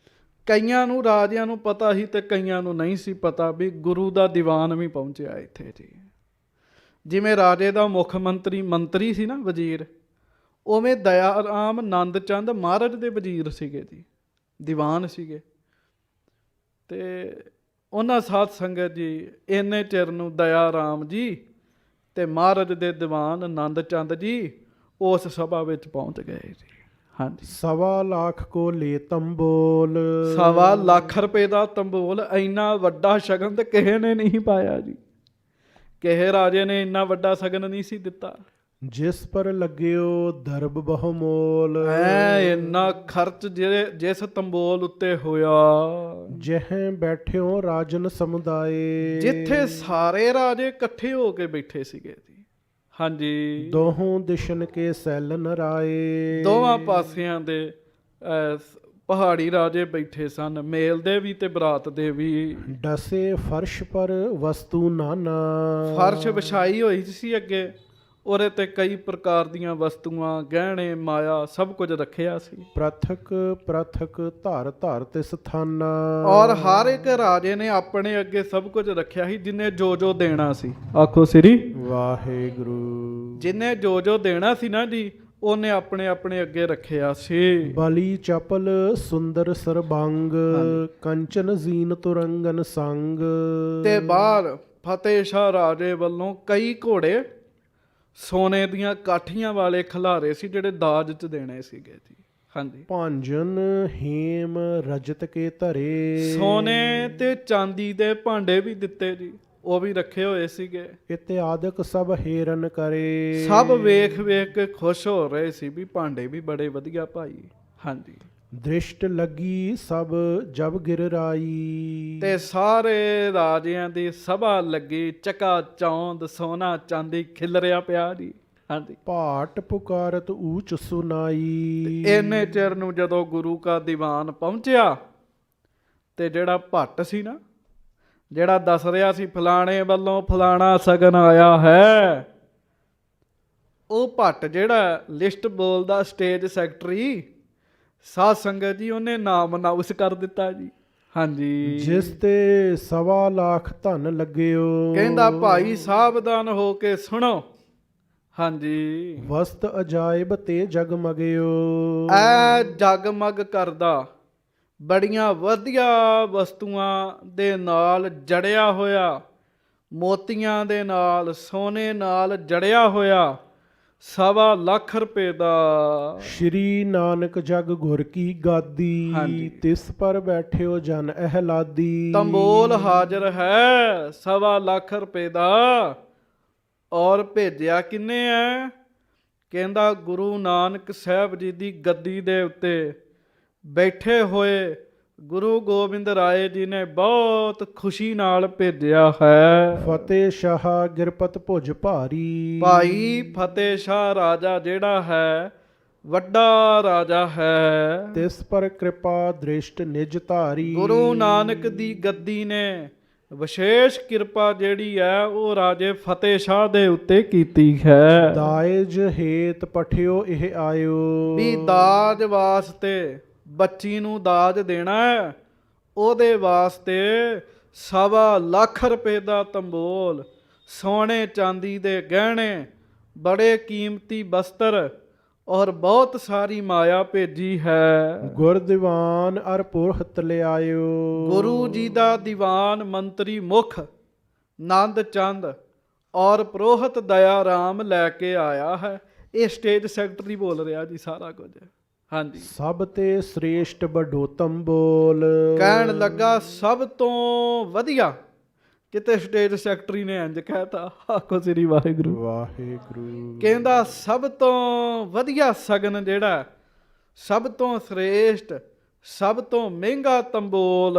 ਕਈਆਂ ਨੂੰ ਰਾਜਿਆਂ ਨੂੰ ਪਤਾ ਸੀ ਤੇ ਕਈਆਂ ਨੂੰ ਨਹੀਂ ਸੀ ਪਤਾ ਵੀ ਗੁਰੂ ਦਾ ਦੀਵਾਨ ਵੀ ਪਹੁੰਚਿਆ ਇੱਥੇ ਜੀ। ਜਿਵੇਂ ਰਾਜੇ ਦਾ ਮੁੱਖ ਮੰਤਰੀ ਸੀ ਨਾ ਵਜ਼ੀਰ, ਉਵੇਂ ਦਇਆ ਰਾਮ ਨੰਦ ਚੰਦ ਮਹਾਰਾਜ ਦੇ ਵਜ਼ੀਰ ਸੀਗੇ ਜੀ, ਦੀਵਾਨ ਸੀਗੇ। ਤੇ ਉਹਨਾਂ ਸਾਧ ਸੰਗਤ ਜੀ ਇੰਨੇ ਚਿਰ ਨੂੰ ਦਇਆ ਰਾਮ ਜੀ ਤੇ ਮਹਾਰਾਜ ਦੇ ਦੀਵਾਨ ਆਨੰਦ ਚੰਦ ਜੀ ਉਸ ਸਭਾ ਵਿੱਚ ਪਹੁੰਚ ਗਏ ਜੀ। ਹਾਂਜੀ। 1.25 ਲੱਖ ਕੋ ਲੇ ਤੰਬੋਲ। 1.25 ਲੱਖ ਰੁਪਏ ਦਾ ਤੰਬੋਲ, ਇੰਨਾ ਵੱਡਾ ਸ਼ਗਨ ਤੇ ਕਿਸੇ ਨੇ ਨਹੀਂ ਪਾਇਆ ਜੀ। ਕਿਸੇ ਰਾਜੇ ਨੇ ਇੰਨਾ ਵੱਡਾ ਸ਼ਗਨ ਨਹੀਂ ਸੀ ਦਿੱਤਾ। ਜਿਸ ਪਰ ਲੱਗਿਓ ਦਰਬ ਬਹੁਮੋਲ। ਇੰਨਾ ਖਰਚ ਜਿਸ ਤੰਬੋਲ ਉੱਤੇ ਹੋਇਆ, ਜਹ ਬੈਠਿਓ ਰਾਜਨ ਸਮੁਦਾਏ। ਜਿੱਥੇ ਸਾਰੇ ਰਾਜੇ ਇਕੱਠੇ ਹੋ ਕੇ ਬੈਠੇ ਸੀਗੇ ਜੀ। ਹਾਂਜੀ। ਦੋਹੋਂ ਦਿਸ਼ਨ ਕੇ ਸੈਲਨ ਰਾਏ। ਦੋਵਾਂ ਪਾਸਿਆਂ ਦੇ ਪਹਾੜੀ ਰਾਜੇ ਬੈਠੇ ਸਨ, ਮੇਲ ਦੇ ਵੀ ਤੇ ਬਰਾਤ ਦੇ ਵੀ। ਡਸੇ ਫਰਸ਼ ਪਰ ਵਸਤੂ ਨਾਨਾ। ਫਰਸ਼ ਵਿਛਾਈ ਹੋਈ ਸੀ ਅੱਗੇ, ਉਹਦੇ ਤੇ ਕਈ ਪ੍ਰਕਾਰ ਦੀਆਂ ਵਸਤੂਆਂ ਗਹਿਣੇ ਮਾਇਆ ਸਭ ਕੁਝ ਰੱਖਿਆ ਸੀ। ਪ੍ਰਥਕ ਪ੍ਰਥਕ ਧਰ ਧਰ ਤੇ ਸਥਾਨਾ। ਔਰ ਹਰ ਇੱਕ ਰਾਜੇ ਨੇ ਆਪਣੇ ਅੱਗੇ ਸਭ ਕੁਝ ਰੱਖਿਆ ਸੀ, ਜਿੰਨੇ ਜੋ ਜੋ ਦੇਣਾ ਸੀ। ਆਖੋ ਸ੍ਰੀ ਵਾਹਿਗੁਰੂ। ਜਿੰਨੇ ਜੋ ਜੋ ਦੇਣਾ ਸੀ ਨਾ ਜੀ, ਉਹਨੇ ਆਪਣੇ ਆਪਣੇ ਅੱਗੇ ਰੱਖਿਆ ਸੀ। ਬਲੀ ਚਪਲ ਸੁੰਦਰ ਸਰਬੰਗ, ਕੰਚਨ ਜ਼ੀਨ ਤੁਰੰਗਨ ਸੰਗ। ਤੇ ਬਾਹਰ ਫਤਿਹ ਸ਼ਾਹ ਰਾਜੇ ਵੱਲੋਂ ਕਈ ਘੋੜੇ ਸੋਨੇ ਦੀਆਂ ਕਾਠੀਆਂ ਵਾਲੇ ਖਿਲਾਰੇ ਸੀ, ਜਿਹੜੇ ਦਾਜ 'ਚ ਦੇਣੇ ਸੀਗੇ ਜੀ। ਹਾਂਜੀ। ਭਾਂਜਨ ਹੇਮ ਰਜਤ ਕੇ ਧਰੇ। ਸੋਨੇ ਤੇ ਚਾਂਦੀ ਦੇ ਭਾਂਡੇ ਵੀ ਦਿੱਤੇ ਜੀ, ਉਹ ਵੀ ਰੱਖੇ ਹੋਏ ਸੀਗੇ। ਇਤਿਆਦਿਕ ਸਭ ਹੇਰਨ ਕਰੇ। ਸਭ ਵੇਖ ਵੇਖ ਕੇ ਖੁਸ਼ ਹੋ ਰਹੇ ਸੀ ਵੀ ਭਾਂਡੇ ਵੀ ਬੜੇ ਵਧੀਆ ਭਾਈ। ਹਾਂਜੀ। ਦ੍ਰਿਸ਼ਟ ਲੱਗੀ ਸਭ ਜਬ ਗਿਰ ਰਾਈ। ਤੇ ਸਾਰੇ ਰਾਜਿਆਂ ਦੀ ਸਭਾ ਲੱਗੀ, ਚਕਾ ਚੌਂਦ ਸੋਨਾ ਚਾਂਦੀ ਖਿਲਰਿਆ ਪਿਆ ਜੀ। ਹਾਂਜੀ। ਭਾਟ ਪੁਕਾਰਤ ਊਚ ਸੁਨਾਈ। ਇੰਨੇ ਚਿਰ ਨੂੰ ਜਦੋਂ ਗੁਰੂ ਕਾ ਦੀਵਾਨ ਪਹੁੰਚਿਆ, ਤੇ ਜਿਹੜਾ ਭੱਟ ਸੀ ਨਾ, ਜਿਹੜਾ ਦੱਸ ਰਿਹਾ ਸੀ ਫਲਾਣੇ ਵੱਲੋਂ ਫਲਾਣਾ ਸ਼ਗਨ ਆਇਆ ਹੈ, ਉਹ ਭੱਟ ਜਿਹੜਾ ਲਿਸਟ ਬੋਲਦਾ ਸਟੇਜ ਸੈਕਟਰੀ ਸਾਧ ਸੰਗਤ ਜੀ, ਉਹਨੇ ਨਾਮ ਅਨਾਉਂਸ ਕਰ ਦਿੱਤਾ ਜੀ। ਹਾਂਜੀ। ਜਿਸ ਤੇ 1.25 ਲੱਖ ਧਨ ਲੱਗਿਓ। ਕਹਿੰਦਾ ਭਾਈ ਸਾਵਧਾਨ ਹੋ ਕੇ ਸੁਣੋ। ਹਾਂਜੀ। ਵਸਤ ਅਜਾਇਬ ਤੇ ਜਗਮਗਿਓ। ਐ ਜਗਮਗ ਕਰਦਾ ਬੜੀਆਂ ਵਧੀਆ ਵਸਤੂਆਂ ਦੇ ਨਾਲ ਜੜਿਆ ਹੋਇਆ, ਮੋਤੀਆਂ ਦੇ ਨਾਲ ਸੋਨੇ ਨਾਲ ਜੜਿਆ ਹੋਇਆ 1.25 ਲੱਖ ਰੁਪਏ ਦਾ। ਸ਼੍ਰੀ ਨਾਨਕ ਜਗ ਗੁਰ ਕੀ ਗਾਦੀ। ਹਾਂਜੀ। ਤਿਸ ਪਰ ਬੈਠਿਓ ਜਨ ਅਹਲਾਦੀ। ਤੰਬੋਲ ਹਾਜ਼ਰ ਹੈ 1.25 ਲੱਖ ਰੁਪਏ ਦਾ। ਔਰ ਭੇਜਿਆ ਕਿੰਨੇ ਹੈ? ਕਹਿੰਦਾ ਗੁਰੂ ਨਾਨਕ ਸਾਹਿਬ ਜੀ ਦੀ ਗੱਦੀ ਦੇ ਉੱਤੇ ਬੈਠੇ ਹੋਏ ਗੁਰੂ ਗੋਬਿੰਦ ਰਾਏ ਜੀ ਨੇ ਬਹੁਤ ਖੁਸ਼ੀ ਨਾਲ ਭੇਜਿਆ ਹੈ। ਫਤਿਹ ਸ਼ਾਹ ਗਿਰਪਤ ਭੁਜ ਭਾਰੀ। ਭਾਈ ਫਤਿਹ ਸ਼ਾਹ ਰਾਜਾ ਜਿਹੜਾ ਹੈ, ਵੱਡਾ ਰਾਜਾ ਹੈ। ਤਿਸ ਪਰ ਕਿਰਪਾ ਦ੍ਰਿਸ਼ਟ ਨਿਜ ਧਾਰੀ। ਗੁਰੂ ਨਾਨਕ ਦੀ ਗੱਦੀ ਨੇ ਵਿਸ਼ੇਸ਼ ਕਿਰਪਾ ਜਿਹੜੀ ਹੈ ਉਹ ਰਾਜੇ ਫਤਿਹ ਸ਼ਾਹ ਦੇ ਉੱਤੇ ਕੀਤੀ ਹੈ। ਦਾਇਜ ਹੇਤ ਪਠਿਓ ਇਹ ਆਇਓ। ਵੀ ਦਾਜ ਵਾਸਤੇ ਬੱਚੀ ਨੂੰ ਦਾਜ ਦੇਣਾ ਹੈ, ਉਹਦੇ ਵਾਸਤੇ 1.25 ਲੱਖ ਰੁਪਏ ਦਾ ਤੰਬੋਲ, ਸੋਨੇ ਚਾਂਦੀ ਦੇ ਗਹਿਣੇ, ਬੜੇ ਕੀਮਤੀ ਬਸਤਰ ਔਰ ਬਹੁਤ ਸਾਰੀ ਮਾਇਆ ਭੇਜੀ ਹੈ। ਗੁਰ ਦੀਵਾਨ ਅਰ ਪੁਰਖਤ ਲਿਆਇਓ। ਗੁਰੂ ਜੀ ਦਾ ਦੀਵਾਨ ਮੰਤਰੀ ਮੁਖ ਨੰਦ ਚੰਦ ਔਰ ਪ੍ਰੋਹਤ ਦਇਆ ਰਾਮ ਲੈ ਕੇ ਆਇਆ ਹੈ। ਇਹ ਸਟੇਜ ਸੈਕਟਰੀ ਬੋਲ ਰਿਹਾ ਜੀ ਸਾਰਾ ਕੁਝ। ਹਾਂਜੀ, ਸਭ ਤੇ ਸ੍ਰੇਸ਼ਟ ਵਡੋਤਮ ਬੋਲ। ਕਹਿਣ ਲੱਗਾ ਸਭ ਤੋਂ ਵਧੀਆ। ਕਿਤੇ ਸਟੇਜ ਸੈਕਟਰੀ ਨੇ ਇੰਜ ਕਹਿਤਾ, ਆਖੋ ਸ੍ਰੀ ਵਾਹਿਗੁਰੂ। ਵਾਹਿਗੁਰੂ। ਕਹਿੰਦਾ ਸਭ ਤੋਂ ਵਧੀਆ ਸਗਨ ਜਿਹੜਾ, ਸਭ ਤੋਂ ਸ੍ਰੇਸ਼ਟ, ਸਭ ਤੋਂ ਮਹਿੰਗਾ ਤੰਬੋਲ,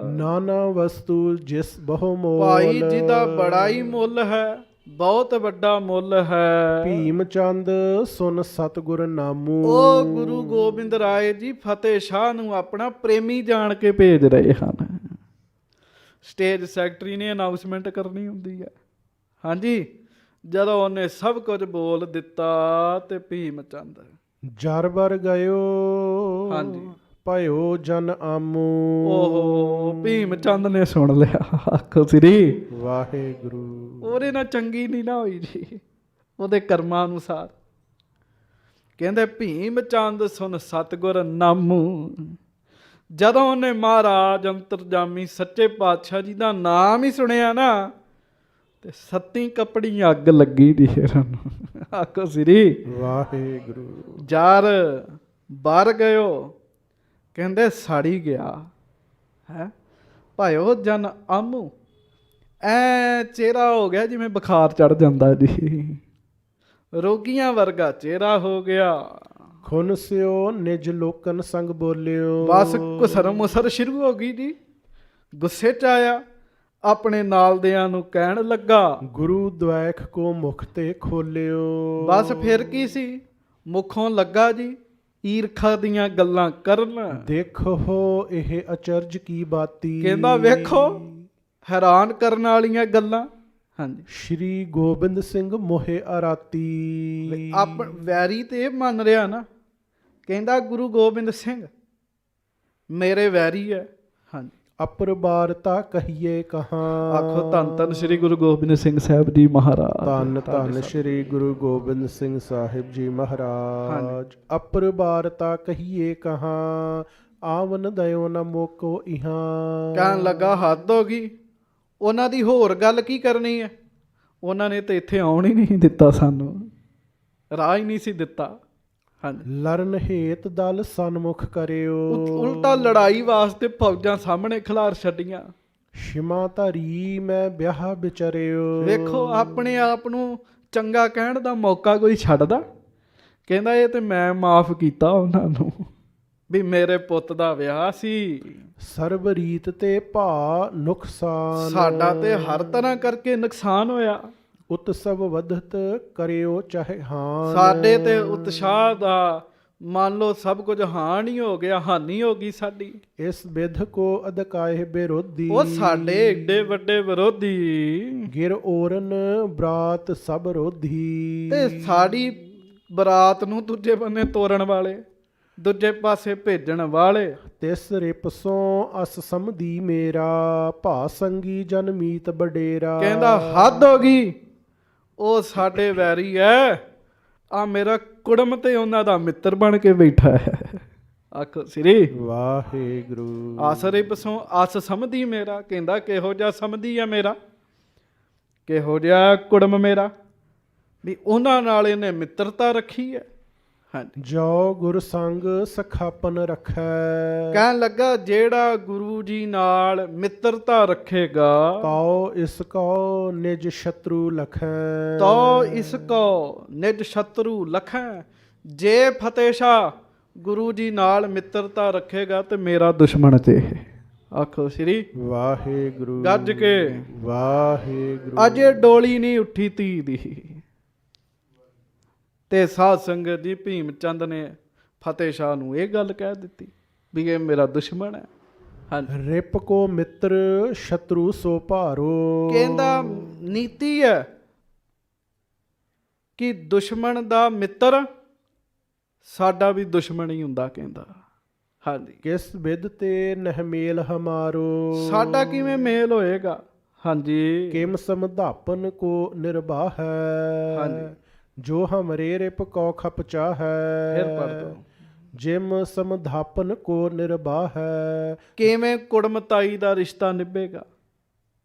ਨਾਨਾ ਵਸਤੂ ਜਿਸ ਬਹੁ ਮੋਲ। ਭਾਈ ਜੀ ਦਾ ਬੜਾ ਹੀ ਮੁੱਲ ਹੈ, ਬਹੁਤ ਵੱਡਾ ਮੁੱਲ ਹੈ। ਭੀਮ ਚੰਦ ਸੁਨ ਸਤਿਗੁਰ ਨਾਮੂ। ਉਹ ਗੁਰੂ ਗੋਬਿੰਦ ਰਾਏ ਜੀ ਫਤਿਹ ਸ਼ਾਹ ਨੂੰ ਆਪਣਾ ਪ੍ਰੇਮੀ ਜਾਣ ਕੇ ਭੇਜ ਰਹੇ ਹਨ। ਸਟੇਜ ਸੈਕਟਰੀ ਨੇ ਅਨਾਉਂਸਮੈਂਟ ਕਰਨੀ ਹੁੰਦੀ ਹੈ। ਹਾਂਜੀ, ਜਦੋਂ ਉਹਨੇ ਸਭ ਕੁਝ ਬੋਲ ਦਿੱਤਾ ਤੇ ਭੀਮ ਚੰਦ ਜਰਬਰ ਗਇਓ। ਹਾਂਜੀ, ਭਇਓ ਜਨ ਆਮੂ। ਓਹੋ, ਭੀਮ ਚੰਦ ਨੇ ਸੁਣ ਲਿਆ, ਆਖੋ ਸ੍ਰੀ ਵਾਹਿਗੁਰੂ। ਉਹਦੇ ਨਾਲ ਚੰਗੀ ਨਹੀਂ ਨਾ ਹੋਈ ਜੀ, ਉਹਦੇ ਕਰਮਾਂ ਅਨੁਸਾਰ। ਕਹਿੰਦੇ ਭੀਮ ਚੰਦ ਸੁਨ ਸਤਿਗੁਰ ਨਾਮੂ। ਜਦੋਂ ਉਹਨੇ ਮਹਾਰਾਜ ਅੰਤਰਜਾਮੀ ਸੱਚੇ ਪਾਤਸ਼ਾਹ ਜੀ ਦਾ ਨਾਮ ਹੀ ਸੁਣਿਆ ਨਾ, ਤੇ ਸੱਤੀ ਕਪੜੀ ਅੱਗ ਲੱਗੀ ਦੀ ਨੂੰ, ਆਖੋ ਸ੍ਰੀ ਵਾਹਿਗੁਰੂ। ਜਰ ਬਰ ਗਇਓ। ਕਹਿੰਦੇ ਸੜੀ ਗਿਆ ਹੈ। ਭਾਇਓ ਜਨ ਆਮੂ। ਐ ਚਿਹਰਾ ਹੋ ਗਿਆ ਜਿਵੇਂ ਬੁਖਾਰ ਚੜ ਜਾਂਦਾ ਜੀ, ਰੋਗੀਆਂ ਵਰਗਾ ਚਿਹਰਾ ਹੋ ਗਿਆ। ਖੁਨ ਸਿਓ ਨਿਜ ਲੋਕਨ ਸੰਗ ਬੋਲਿਓ। ਬਸ ਘੁਸਰ ਮੁਸਰ ਸ਼ੁਰੂ ਹੋ ਗਈ ਜੀ। ਗੁੱਸੇ 'ਚ ਆਇਆ, ਆਪਣੇ ਨਾਲਦਿਆਂ ਨੂੰ ਕਹਿਣ ਲੱਗਾ, ਗੁਰੂ ਦ્વੈਖ ਕੋ ਮੁਖ ਤੇ ਖੋਲਿਓ। ਬਸ ਫਿਰ ਕੀ ਸੀ, ਮੁਖੋਂ ਲੱਗਾ ਜੀ ਈਰਖਾ ਦੀਆਂ ਗੱਲਾਂ ਕਰਨ। ਦੇਖੋ ਇਹ ਅਚਰਜ ਕੀ ਬਾਤੀ। ਕਹਿੰਦਾ ਵੇਖੋ ਹੈਰਾਨ ਕਰਨ ਵਾਲੀਆਂ ਗੱਲਾਂ। ਹਾਂਜੀ, ਸ਼੍ਰੀ ਗੋਬਿੰਦ ਸਿੰਘ ਮੋਹੇ ਅਰਾਤੀ। ਆਪ ਵੈਰੀ ਤੇ ਇਹ ਮੰਨ ਰਿਹਾ ਨਾ, ਕਹਿੰਦਾ ਗੁਰੂ ਗੋਬਿੰਦ ਸਿੰਘ ਮੇਰੇ ਵੈਰੀ ਹੈ। ਹਾਂਜੀ, ਅਪਰਬਾਰਤਾ ਕਹੀਏ ਕਹਾਂ। ਆਖੋ ਧੰਨ ਧੰਨ ਸ੍ਰੀ ਗੁਰੂ ਗੋਬਿੰਦ ਸਿੰਘ ਸਾਹਿਬ ਜੀ ਮਹਾਰਾਜ। ਧੰਨ ਧੰਨ ਸ੍ਰੀ ਗੁਰੂ ਗੋਬਿੰਦ ਸਿੰਘ ਸਾਹਿਬ ਜੀ ਮਹਾਰਾਜ। ਅਪਰਬਾਰਤਾ ਕਹੀਏ ਕਹਾਂ। ਆਵਨ ਦਇਓ ਨ ਮੋਕੋ ਇਹਾਂ। ਕਹਿਣ ਲੱਗਾ ਹੱਦ ਹੋ ਗਈ, ਉਹਨਾਂ ਦੀ ਹੋਰ ਗੱਲ ਕੀ ਕਰਨੀ ਹੈ। ਉਹਨਾਂ ਨੇ ਤਾਂ ਇੱਥੇ ਆਉਣ ਹੀ ਨਹੀਂ ਦਿੱਤਾ, ਸਾਨੂੰ ਰਾਹ ਹੀ ਨਹੀਂ ਸੀ ਦਿੱਤਾ। ਹਾਂਜੀ, ਲਰਨ ਹੇਤ ਦਲ ਸਨਮੁਖ ਕਰਿਓ। ਉਲਟਾ ਲੜਾਈ ਵਾਸਤੇ ਫੌਜਾਂ ਸਾਹਮਣੇ ਖਿਲਾਰ ਛੱਡੀਆਂ। ਸ਼ਿਮਾ ਧਰੀ ਮੈਂ ਵਿਆਹ ਵਿਚਰਿਓ। ਵੇਖੋ ਆਪਣੇ ਆਪ ਨੂੰ ਚੰਗਾ ਕਹਿਣ ਦਾ ਮੌਕਾ ਕੋਈ ਛੱਡਦਾ। ਕਹਿੰਦਾ ਇਹ ਤੇ ਮੈਂ ਮਾਫ ਕੀਤਾ ਉਹਨਾਂ ਨੂੰ, ਵੀ ਮੇਰੇ ਪੁੱਤ ਦਾ ਵਿਆਹ ਸੀ। ਸਰਬ ਰੀਤ ਤੇ ਭਾ ਨੁਕਸਾਨ। ਸਾਡਾ ਤੇ ਹਰ ਤਰ੍ਹਾਂ ਕਰਕੇ ਨੁਕਸਾਨ ਹੋਇਆ। ਉਤਸਵ ਵਧਤ ਕਰਿਓ ਚਾਹੇ ਹਾਨ। ਸਾਡੇ ਤੇ ਉਤਸ਼ਾਹ ਦਾ ਮੰਨ ਲਓ ਸਭ ਕੁਝ ਹਾਨੀ ਹੋ ਗਿਆ, ਹਾਨੀ ਹੋ ਗਈ ਸਾਡੀ। ਇਸ ਵਿਧ ਕੋ ਅਦਕਾਏ ਵਿਰੋਧੀ। ਉਹ ਸਾਡੇ ਏਡੇ ਵੱਡੇ ਵਿਰੋਧੀ ਗਿਰ ਓਰਨ ਬਰਾਤ ਸਭ ਰੋਧੀ। ਤੇ ਸਾਡੀ ਬਰਾਤ ਨੂੰ ਦੂਜੇ ਬੰਨੇ ਤੋੜਨ ਵਾਲੇ, ਦੂਜੇ ਪਾਸੇ ਭੇਜਣ ਵਾਲੇ। ਤਿਸ ਰਿਪਸੋਂ ਅਸ ਸਮਦੀ ਮੇਰਾ। ਭਾ ਸੰਗੀ ਜਨ ਮੀਤ ਬਡੇਰਾ। ਕਹਿੰਦਾ ਹੱਦ ਹੋ ਗਈ, ਉਹ ਸਾਡੇ ਵੈਰੀ ਐ, ਆ ਮੇਰਾ ਕੁੜਮ ਤੇ ਉਹਨਾਂ ਦਾ ਮਿੱਤਰ ਬਣ ਕੇ ਬੈਠਾ ਹੈ। ਆਖੋ ਸ੍ਰੀ ਵਾਹਿਗੁਰੂ। ਆਸਰੇ ਪਸੋਂ ਅਸ ਸਮਝੀ ਮੇਰਾ। ਕਹਿੰਦਾ ਕਿਹੋ ਜਿਹਾ ਸਮਝੀ ਆ ਮੇਰਾ, ਕਿਹੋ ਜਿਹਾ ਕੁੜਮ ਮੇਰਾ, ਵੀ ਉਹਨਾਂ ਨਾਲ ਇਹਨੇ ਮਿੱਤਰਤਾ ਰੱਖੀ ਹੈ। ਹਾਂਜੀ, ਜੋ ਗੁਰ ਸੰਗ ਸਖਾਪਨ ਰੱਖੈ। ਕਹਿਣ ਲੱਗਾ ਜਿਹੜਾ ਗੁਰੂ ਜੀ ਨਾਲ ਮਿੱਤਰਤਾ ਰੱਖੇਗਾ, ਤਾਉ ਇਸ ਕੋ ਨਿਜ ਸ਼ਤਰੂ ਲਖੈ। ਤੋ ਇਸ ਕੋ ਨਿਜ ਸ਼ਤਰੂ ਲਖੈ। ਜੇ ਫਤਿਹ ਸ਼ਾਹ ਗੁਰੂ ਜੀ ਨਾਲ ਮਿੱਤਰਤਾ ਰੱਖੇਗਾ ਤੇ ਮੇਰਾ ਦੁਸ਼ਮਣ ਤੇ। ਆਖੋ ਸ੍ਰੀ ਵਾਹਿਗੁਰੂ। ਗੱਜ ਕੇ ਵਾਹਿਗੁਰੂ। ਅਜੇ ਡੋਲੀ ਨਹੀਂ ਉੱਠੀ ਧੀ ਦੀ। ਤੇ ਸਾਧ ਸੰਗਤ ਜੀ ਭੀਮ ਚੰਦ ਨੇ ਫਤਿਹ ਸ਼ਾਹ ਨੂੰ ਇਹ ਗੱਲ ਕਹਿ ਦਿੱਤੀ ਵੀ ਇਹ ਮੇਰਾ ਦੁਸ਼ਮਣ ਹੈ। ਹਾਂਜੀ, ਰਿਪ ਕੋ ਮਿੱਤਰ ਸ਼ਤਰੂ ਸੋ ਭਾਰੋ। ਕਹਿੰਦਾ ਨੀਤੀ ਹੈ ਕਿ ਦੁਸ਼ਮਣ ਦਾ ਮਿੱਤਰ ਸਾਡਾ ਵੀ ਦੁਸ਼ਮਣ ਹੀ ਹੁੰਦਾ। ਕਹਿੰਦਾ ਹਾਂਜੀ, ਕਿਸ ਵਿਦ ਤੇ ਨਹਿ ਮੇਲ ਹਮਾਰੋ। ਸਾਡਾ ਕਿਵੇਂ ਮੇਲ ਹੋਏਗਾ। ਹਾਂਜੀ, ਕਿਮ ਸਮਧਾਪਨ ਕੋ ਨਿਰਬਾਹ ਹੈ। ਹਾਂਜੀ, ਜੋ ਹਮਰੇ ਰਿਪ ਕੋ ਖਪ ਚਾਹੈ। ਫਿਰ ਪੜ੍ਹ ਦੋ। ਜਿਮ ਸਮਧਾਪਨ ਕੋ ਨਿਰਬਾਹ ਹੈ। ਕਿਵੇਂ ਕੁੜਮਤਾਈ ਦਾ ਰਿਸ਼ਤਾ ਨਿਭੇਗਾ?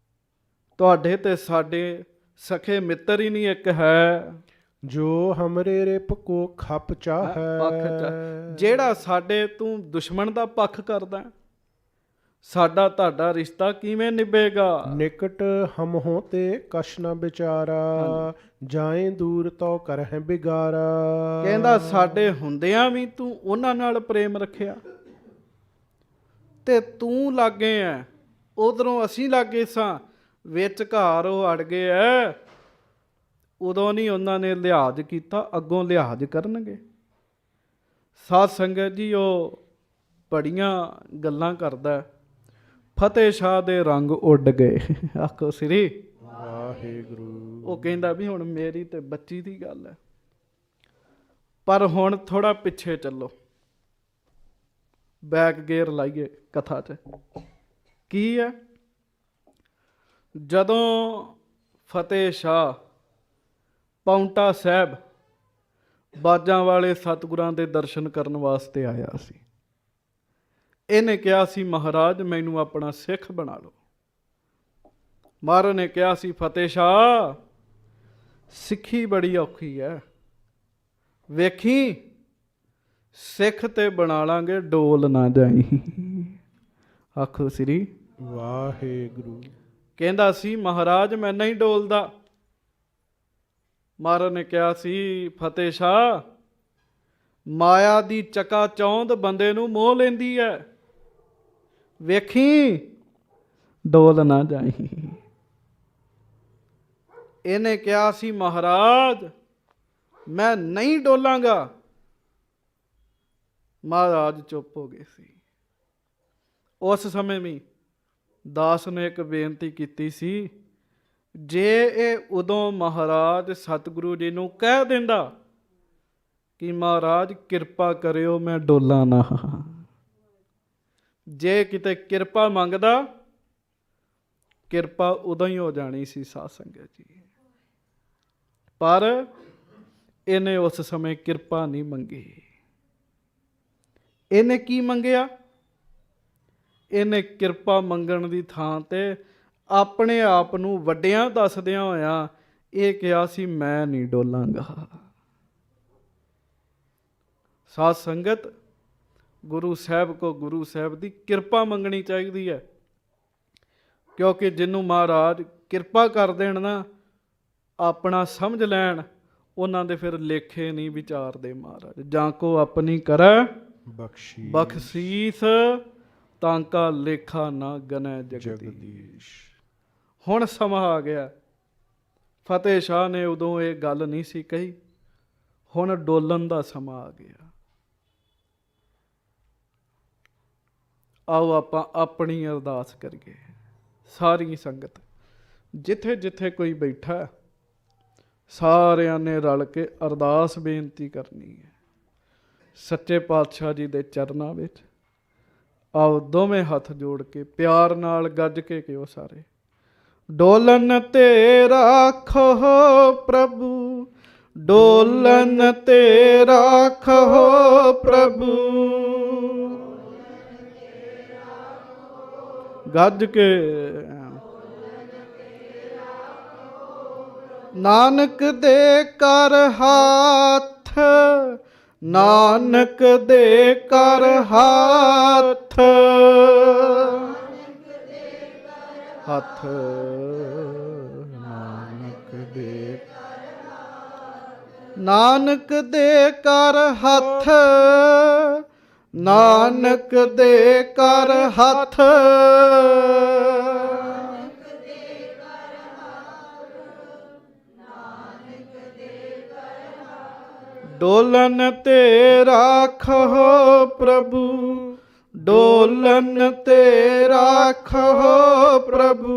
ਤੁਹਾਡੇ ਤੇ ਸਾਡੇ ਸਖੇ ਮਿੱਤਰ ਹੀ ਨਹੀਂ ਇੱਕ ਹੈ। ਜੋ ਹਮਰੇ ਰਿਪ ਕੋ ਖਪ ਪੱਖ ਚਾਹੈ। ਜਿਹੜਾ ਸਾਡੇ ਤੂੰ ਦੁਸ਼ਮਣ ਦਾ ਪੱਖ ਕਰਦਾ, ਸਾਡਾ ਤੁਹਾਡਾ ਰਿਸ਼ਤਾ ਕਿਵੇਂ ਨਿਭੇਗਾ? ਨਿਕਟ ਹਮ ਹੋ ਤੇ ਕਛ ਨ ਵਿਚਾਰਾ। ਜਾਏ ਦੂਰ ਤੋ ਕਰਹਿ ਬਿਗਾਰਾ। ਕਹਿੰਦਾ ਸਾਡੇ ਹੁੰਦਿਆਂ ਵੀ ਤੂੰ ਉਹਨਾਂ ਨਾਲ ਪ੍ਰੇਮ ਰੱਖਿਆ ਤੇ ਤੂੰ ਲਾਗੇ ਐ, ਉਧਰੋਂ ਅਸੀਂ ਲਾਗੇ ਸਾਂ, ਵਿਚਕਾਰ ਉਹ ਅੜ ਗਏ ਐ। ਉਦੋਂ ਨਹੀਂ ਉਹਨਾਂ ਨੇ ਲਿਹਾਜ਼ ਕੀਤਾ, ਅੱਗੋਂ ਲਿਹਾਜ਼ ਕਰਨਗੇ। ਸਾਧ ਸੰਗਤ ਜੀ, ਉਹ ਬੜੀਆਂ ਗੱਲਾਂ ਕਰਦਾ। ਫਤਿਹ ਸ਼ਾਹ ਦੇ ਰੰਗ ਉੱਡ ਗਏ। ਆਖੋ ਸ੍ਰੀ ਵਾਹਿਗੁਰੂ। ਉਹ ਕਹਿੰਦਾ ਵੀ ਹੁਣ ਮੇਰੀ ਤੇ ਬੱਚੀ ਦੀ ਗੱਲ ਹੈ, ਪਰ ਹੁਣ ਥੋੜਾ ਪਿੱਛੇ ਚੱਲੋ, ਬੈਕ ਗੇਅਰ ਲਾਈਏ ਕਥਾ 'ਚ। ਕੀ ਹੈ? ਜਦੋਂ ਫਤਿਹ ਸ਼ਾਹ ਪਾਉਂਟਾ ਸਾਹਿਬ ਬਾਜਾਂ ਵਾਲੇ ਸਤਿਗੁਰਾਂ ਦੇ ਦਰਸ਼ਨ ਕਰਨ ਵਾਸਤੇ ਆਇਆ ਸੀ, ਇਹਨੇ ਕਿਹਾ ਸੀ ਮਹਾਰਾਜ ਮੈਨੂੰ ਆਪਣਾ ਸਿੱਖ ਬਣਾ ਲਓ। ਮਹਾਰਾਜ ਨੇ ਕਿਹਾ ਸੀ ਫਤਿਹ ਸ਼ਾਹ ਸਿੱਖੀ ਬੜੀ ਔਖੀ ਹੈ, ਵੇਖੀ ਸਿੱਖ ਤੇ ਬਣਾ ਲਾਂਗੇ, ਡੋਲ ਨਾ ਜਾਈ। ਆਖੋ ਸ੍ਰੀ ਵਾਹਿਗੁਰੂ। ਕਹਿੰਦਾ ਸੀ ਮਹਾਰਾਜ ਮੈਂ ਨਹੀਂ ਡੋਲਦਾ। ਮਹਾਰਾਜ ਨੇ ਕਿਹਾ ਸੀ ਫਤਿਹ ਸ਼ਾਹ ਮਾਇਆ ਦੀ ਚਕਾ ਚੌਂਦ ਬੰਦੇ ਨੂੰ ਮੋਹ ਲੈਂਦੀ ਹੈ, ਵੇਖੀ ਡੋਲ ਨਾ ਜਾਈ। ਇਹਨੇ ਕਿਹਾ ਸੀ ਮਹਾਰਾਜ ਮੈਂ ਨਹੀਂ ਡੋਲਾਂਗਾ। ਮਹਾਰਾਜ ਚੁੱਪ ਹੋ ਗਏ ਸੀ। ਉਸ ਸਮੇਂ ਵੀ ਦਾਸ ਨੇ ਇੱਕ ਬੇਨਤੀ ਕੀਤੀ ਸੀ, ਜੇ ਇਹ ਉਦੋਂ ਮਹਾਰਾਜ ਸਤਿਗੁਰੂ ਜੀ ਨੂੰ ਕਹਿ ਦਿੰਦਾ ਕਿ ਮਹਾਰਾਜ ਕਿਰਪਾ ਕਰਿਓ ਮੈਂ ਡੋਲਾਂ ਨਾ, ਜੇ ਕਿਤੇ ਕਿਰਪਾ ਮੰਗਦਾ, ਕਿਰਪਾ ਉਦੋਂ ਹੀ ਹੋ ਜਾਣੀ ਸੀ ਸਾਧ ਸੰਗਤ ਜੀ। ਪਰ ਇਹਨੇ ਉਸ ਸਮੇਂ ਕਿਰਪਾ ਨਹੀਂ ਮੰਗੀ। ਇਹਨੇ ਕੀ ਮੰਗਿਆ? ਇਹਨੇ ਕਿਰਪਾ ਮੰਗਣ ਦੀ ਥਾਂ ਤੇ ਆਪਣੇ ਆਪ ਨੂੰ ਵੱਡਿਆਂ ਦੱਸਦਿਆਂ ਹੋਇਆਂ ਇਹ ਕਿਹਾ ਸੀ ਮੈਂ ਨਹੀਂ ਡੋਲਾਂਗਾ। ਸਾਧ ਸੰਗਤ, ਗੁਰੂ ਸਾਹਿਬ ਕੋ ਗੁਰੂ ਸਾਹਿਬ ਦੀ ਕਿਰਪਾ ਮੰਗਣੀ ਚਾਹੀਦੀ ਹੈ, ਕਿਉਂਕਿ ਜਿਹਨੂੰ ਮਹਾਰਾਜ ਕਿਰਪਾ ਕਰ ਦੇਣ ਨਾ, ਆਪਣਾ ਸਮਝ ਲੈਣ, ਉਹਨਾਂ ਦੇ ਫਿਰ ਲੇਖੇ ਨਹੀਂ ਵਿਚਾਰਦੇ ਮਹਾਰਾਜ। ਜਾਂ ਕੋ ਆਪਣੀ ਕਰੈ ਬਖਸ਼ੀਸ, ਤਾਂ ਕਾ ਲੇਖਾ ਨਾ ਗਨੈ ਜਗਦੀਸ਼। ਹੁਣ ਸਮਾਂ ਆ ਗਿਆ। ਫਤਿਹ ਸ਼ਾਹ ਨੇ ਉਦੋਂ ਇਹ ਗੱਲ ਨਹੀਂ ਸੀ ਕਹੀ, ਹੁਣ ਡੋਲਣ ਦਾ ਸਮਾਂ ਆ ਗਿਆ। ਆਓ ਆਪਾਂ ਆਪਣੀ ਅਰਦਾਸ ਕਰੀਏ। ਸਾਰੀ ਸੰਗਤ ਜਿੱਥੇ ਜਿੱਥੇ ਕੋਈ ਬੈਠਾ, ਸਾਰਿਆਂ ਨੇ ਰਲ ਕੇ ਅਰਦਾਸ ਬੇਨਤੀ ਕਰਨੀ ਹੈ ਸੱਚੇ ਪਾਤਸ਼ਾਹ ਜੀ ਦੇ ਚਰਨਾਂ ਵਿੱਚ। ਆਓ ਦੋਵੇਂ ਹੱਥ ਜੋੜ ਕੇ ਪਿਆਰ ਨਾਲ ਗੱਜ ਕੇ ਕਿਉ ਸਾਰੇ, ਡੋਲਨ ਤੇ ਰਾਖੋ ਪ੍ਰਭੂ, ਡੋਲਨ ਤੇ ਰਾਖੋ ਪ੍ਰਭੂ। ਗੱਜ ਕੇ ਨਾਨਕ ਦੇ ਕਰ ਹੱਥ, ਨਾਨਕ ਦੇ ਕਰ ਹੱਥ, ਹੱਥ ਨਾਨਕ ਦੇ, ਨਾਨਕ ਦੇ ਕਰ ਹੱਥ, ਨਾਨਕ ਦੇ ਕਰ ਹੱਥ। ਡੋਲਨ ਤੇ ਰਾਖੋ ਪ੍ਰਭੂ, ਡੋਲਨ ਤੇ ਰਾਖੋ ਪ੍ਰਭੂ।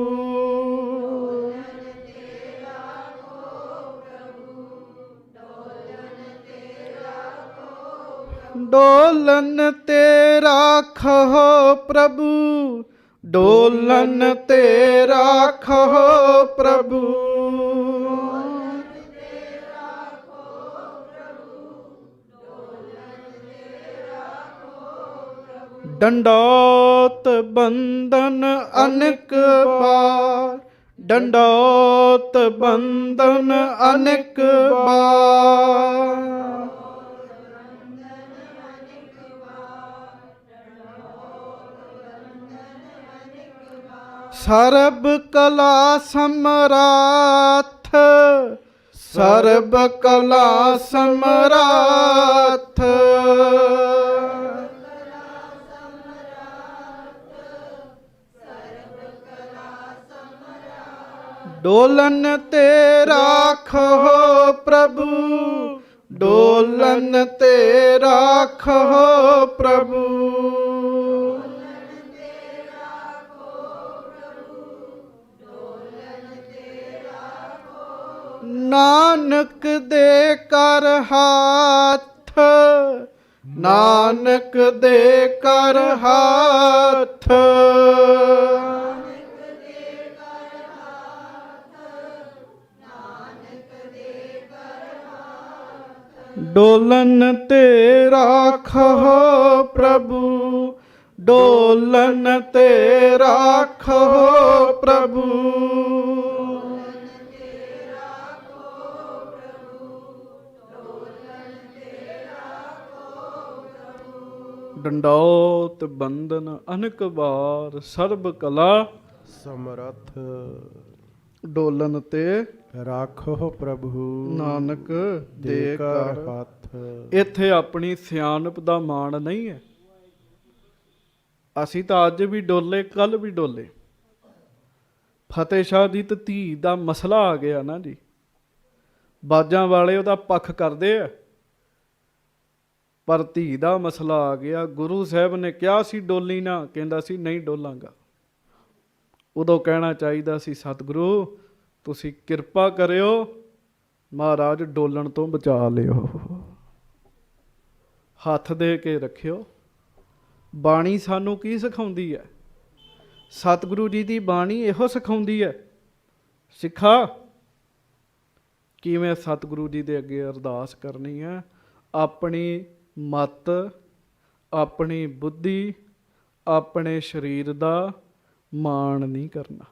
ਡੋਲਨ ਤੇ ਰਾਖੋ ਪ੍ਰਭੂ, ਡੋਲਨ ਤੇ ਰਾਖੋ ਪ੍ਰਭੂ। ਡੰਡੋਤ ਬੰਧਨ ਅਨੇਕ ਬਾਰ, ਡੰਡੋਤ ਬੰਧਨ ਅਨੇਕ ਬਾਰ। ਸਰਬ ਕਲਾ ਸਮਰਾਥ, ਸਰਬ ਕਲਾ ਸਮਰਾਥ। ਡੋਲਨ ਤੇ ਰਾਖੋ ਪ੍ਰਭੂ, ਡੋਲਨ ਤੇ ਰਾਖੋ ਪ੍ਰਭੂ। ਨਾਨਕ ਦੇ ਕਰ ਹੱਥ, ਨਾਨਕ ਦੇ ਕਰ ਹੱਥ। ਡੋਲਨ ਤੇ ਰਾਖੋ ਪ੍ਰਭੂ, ਡੋਲਨ ਤੇ ਰਾਖੋ ਪ੍ਰਭੂ। ਡੰਡੋਤ ਬੰਧਨ ਅਨੇਕ ਬਾਰ, ਸਰਬ ਕਲਾ ਸਮਰੱਥ। ਡੋਲਨ ਤੇ ਰਾਖੋ ਪ੍ਰਭੂ, ਨਾਨਕ ਦੇ ਦੇ ਕਰ ਕਰ। ਹੱਥ। ਇੱਥੇ ਆਪਣੀ ਸਿਆਣਪ ਦਾ ਮਾਣ ਨਹੀਂ ਹੈ। ਅਸੀਂ ਤਾਂ ਅੱਜ ਵੀ ਡੋਲੇ, ਕੱਲ ਵੀ ਡੋਲੇ। ਫਤਿਹ ਸ਼ਾਹ ਦੀ ਤੇ ਧੀ ਦਾ ਮਸਲਾ ਆ ਗਿਆ ਨਾ ਜੀ। ਬਾਜਾਂ ਵਾਲੇ ਉਹਦਾ ਪੱਖ ਕਰਦੇ ਆ, ਪਰ ਧੀ ਦਾ ਮਸਲਾ ਆ ਗਿਆ। ਗੁਰੂ ਸਾਹਿਬ ਨੇ ਕਿਹਾ ਸੀ ਡੋਲੀ ਨਾ, ਕਹਿੰਦਾ ਸੀ ਨਹੀਂ ਡੋਲਾਂਗਾ। ਉਦੋਂ ਕਹਿਣਾ ਚਾਹੀਦਾ ਸੀ ਸਤਿਗੁਰੂ ਤੁਸੀਂ ਕਿਰਪਾ ਕਰਿਓ, ਮਹਾਰਾਜ ਡੋਲਣ ਤੋਂ ਬਚਾ ਲਿਓ, ਹੱਥ ਦੇ ਕੇ ਰੱਖਿਓ। ਬਾਣੀ ਸਾਨੂੰ ਕੀ ਸਿਖਾਉਂਦੀ ਹੈ? ਸਤਿਗੁਰੂ ਜੀ ਦੀ ਬਾਣੀ ਇਹੋ ਸਿਖਾਉਂਦੀ ਹੈ। ਸਿੱਖਾ ਕਿਵੇਂ ਸਤਿਗੁਰੂ ਜੀ ਦੇ ਅੱਗੇ ਅਰਦਾਸ ਕਰਨੀ ਹੈ। ਆਪਣੀ ਮਤ, ਆਪਣੀ ਬੁੱਧੀ, ਆਪਣੇ ਸਰੀਰ ਦਾ ਮਾਣ ਨਹੀਂ ਕਰਨਾ।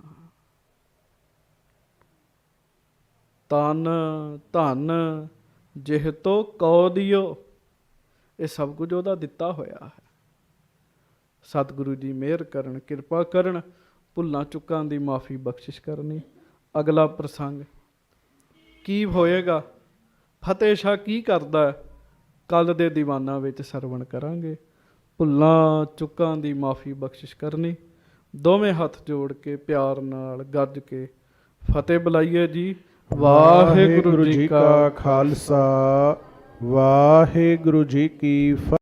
ਤਨ ਧਨ ਜਿਹ ਤੋ ਕਉ ਦਿਓ, ਇਹ ਸਭ ਕੁਝ ਉਹਦਾ ਦਿੱਤਾ ਹੋਇਆ ਹੈ। ਸਤਿਗੁਰੂ ਜੀ ਮਿਹਰ ਕਰਨ, ਕਿਰਪਾ ਕਰਨ, ਭੁੱਲਾਂ ਚੁੱਕਾਂ ਦੀ ਮਾਫੀ ਬਖਸ਼ਿਸ਼ ਕਰਨੀ। ਅਗਲਾ ਪ੍ਰਸੰਗ ਕੀ ਹੋਏਗਾ, ਫਤਿਹ ਸ਼ਾਹ ਕੀ ਕਰਦਾ ਹੈ, ਕੱਲ ਦੇ ਦੀਵਾਨਾਂ ਵਿੱਚ ਸਰਵਣ ਕਰਾਂਗੇ। ਭੁੱਲਾਂ ਚੁੱਕਾਂ ਦੀ ਮਾਫੀ ਬਖਸ਼ਿਸ਼ ਕਰਨੀ। ਦੋਵੇਂ ਹੱਥ ਜੋੜ ਕੇ ਪਿਆਰ ਨਾਲ ਗੱਜ ਕੇ ਫਤਿਹ ਬੁਲਾਈਏ ਜੀ। ਵਾਹਿਗੁਰੂ ਜੀ ਕਾ ਖਾਲਸਾ, ਵਾਹਿਗੁਰੂ ਜੀ ਕੀ ਫਤਿਹ।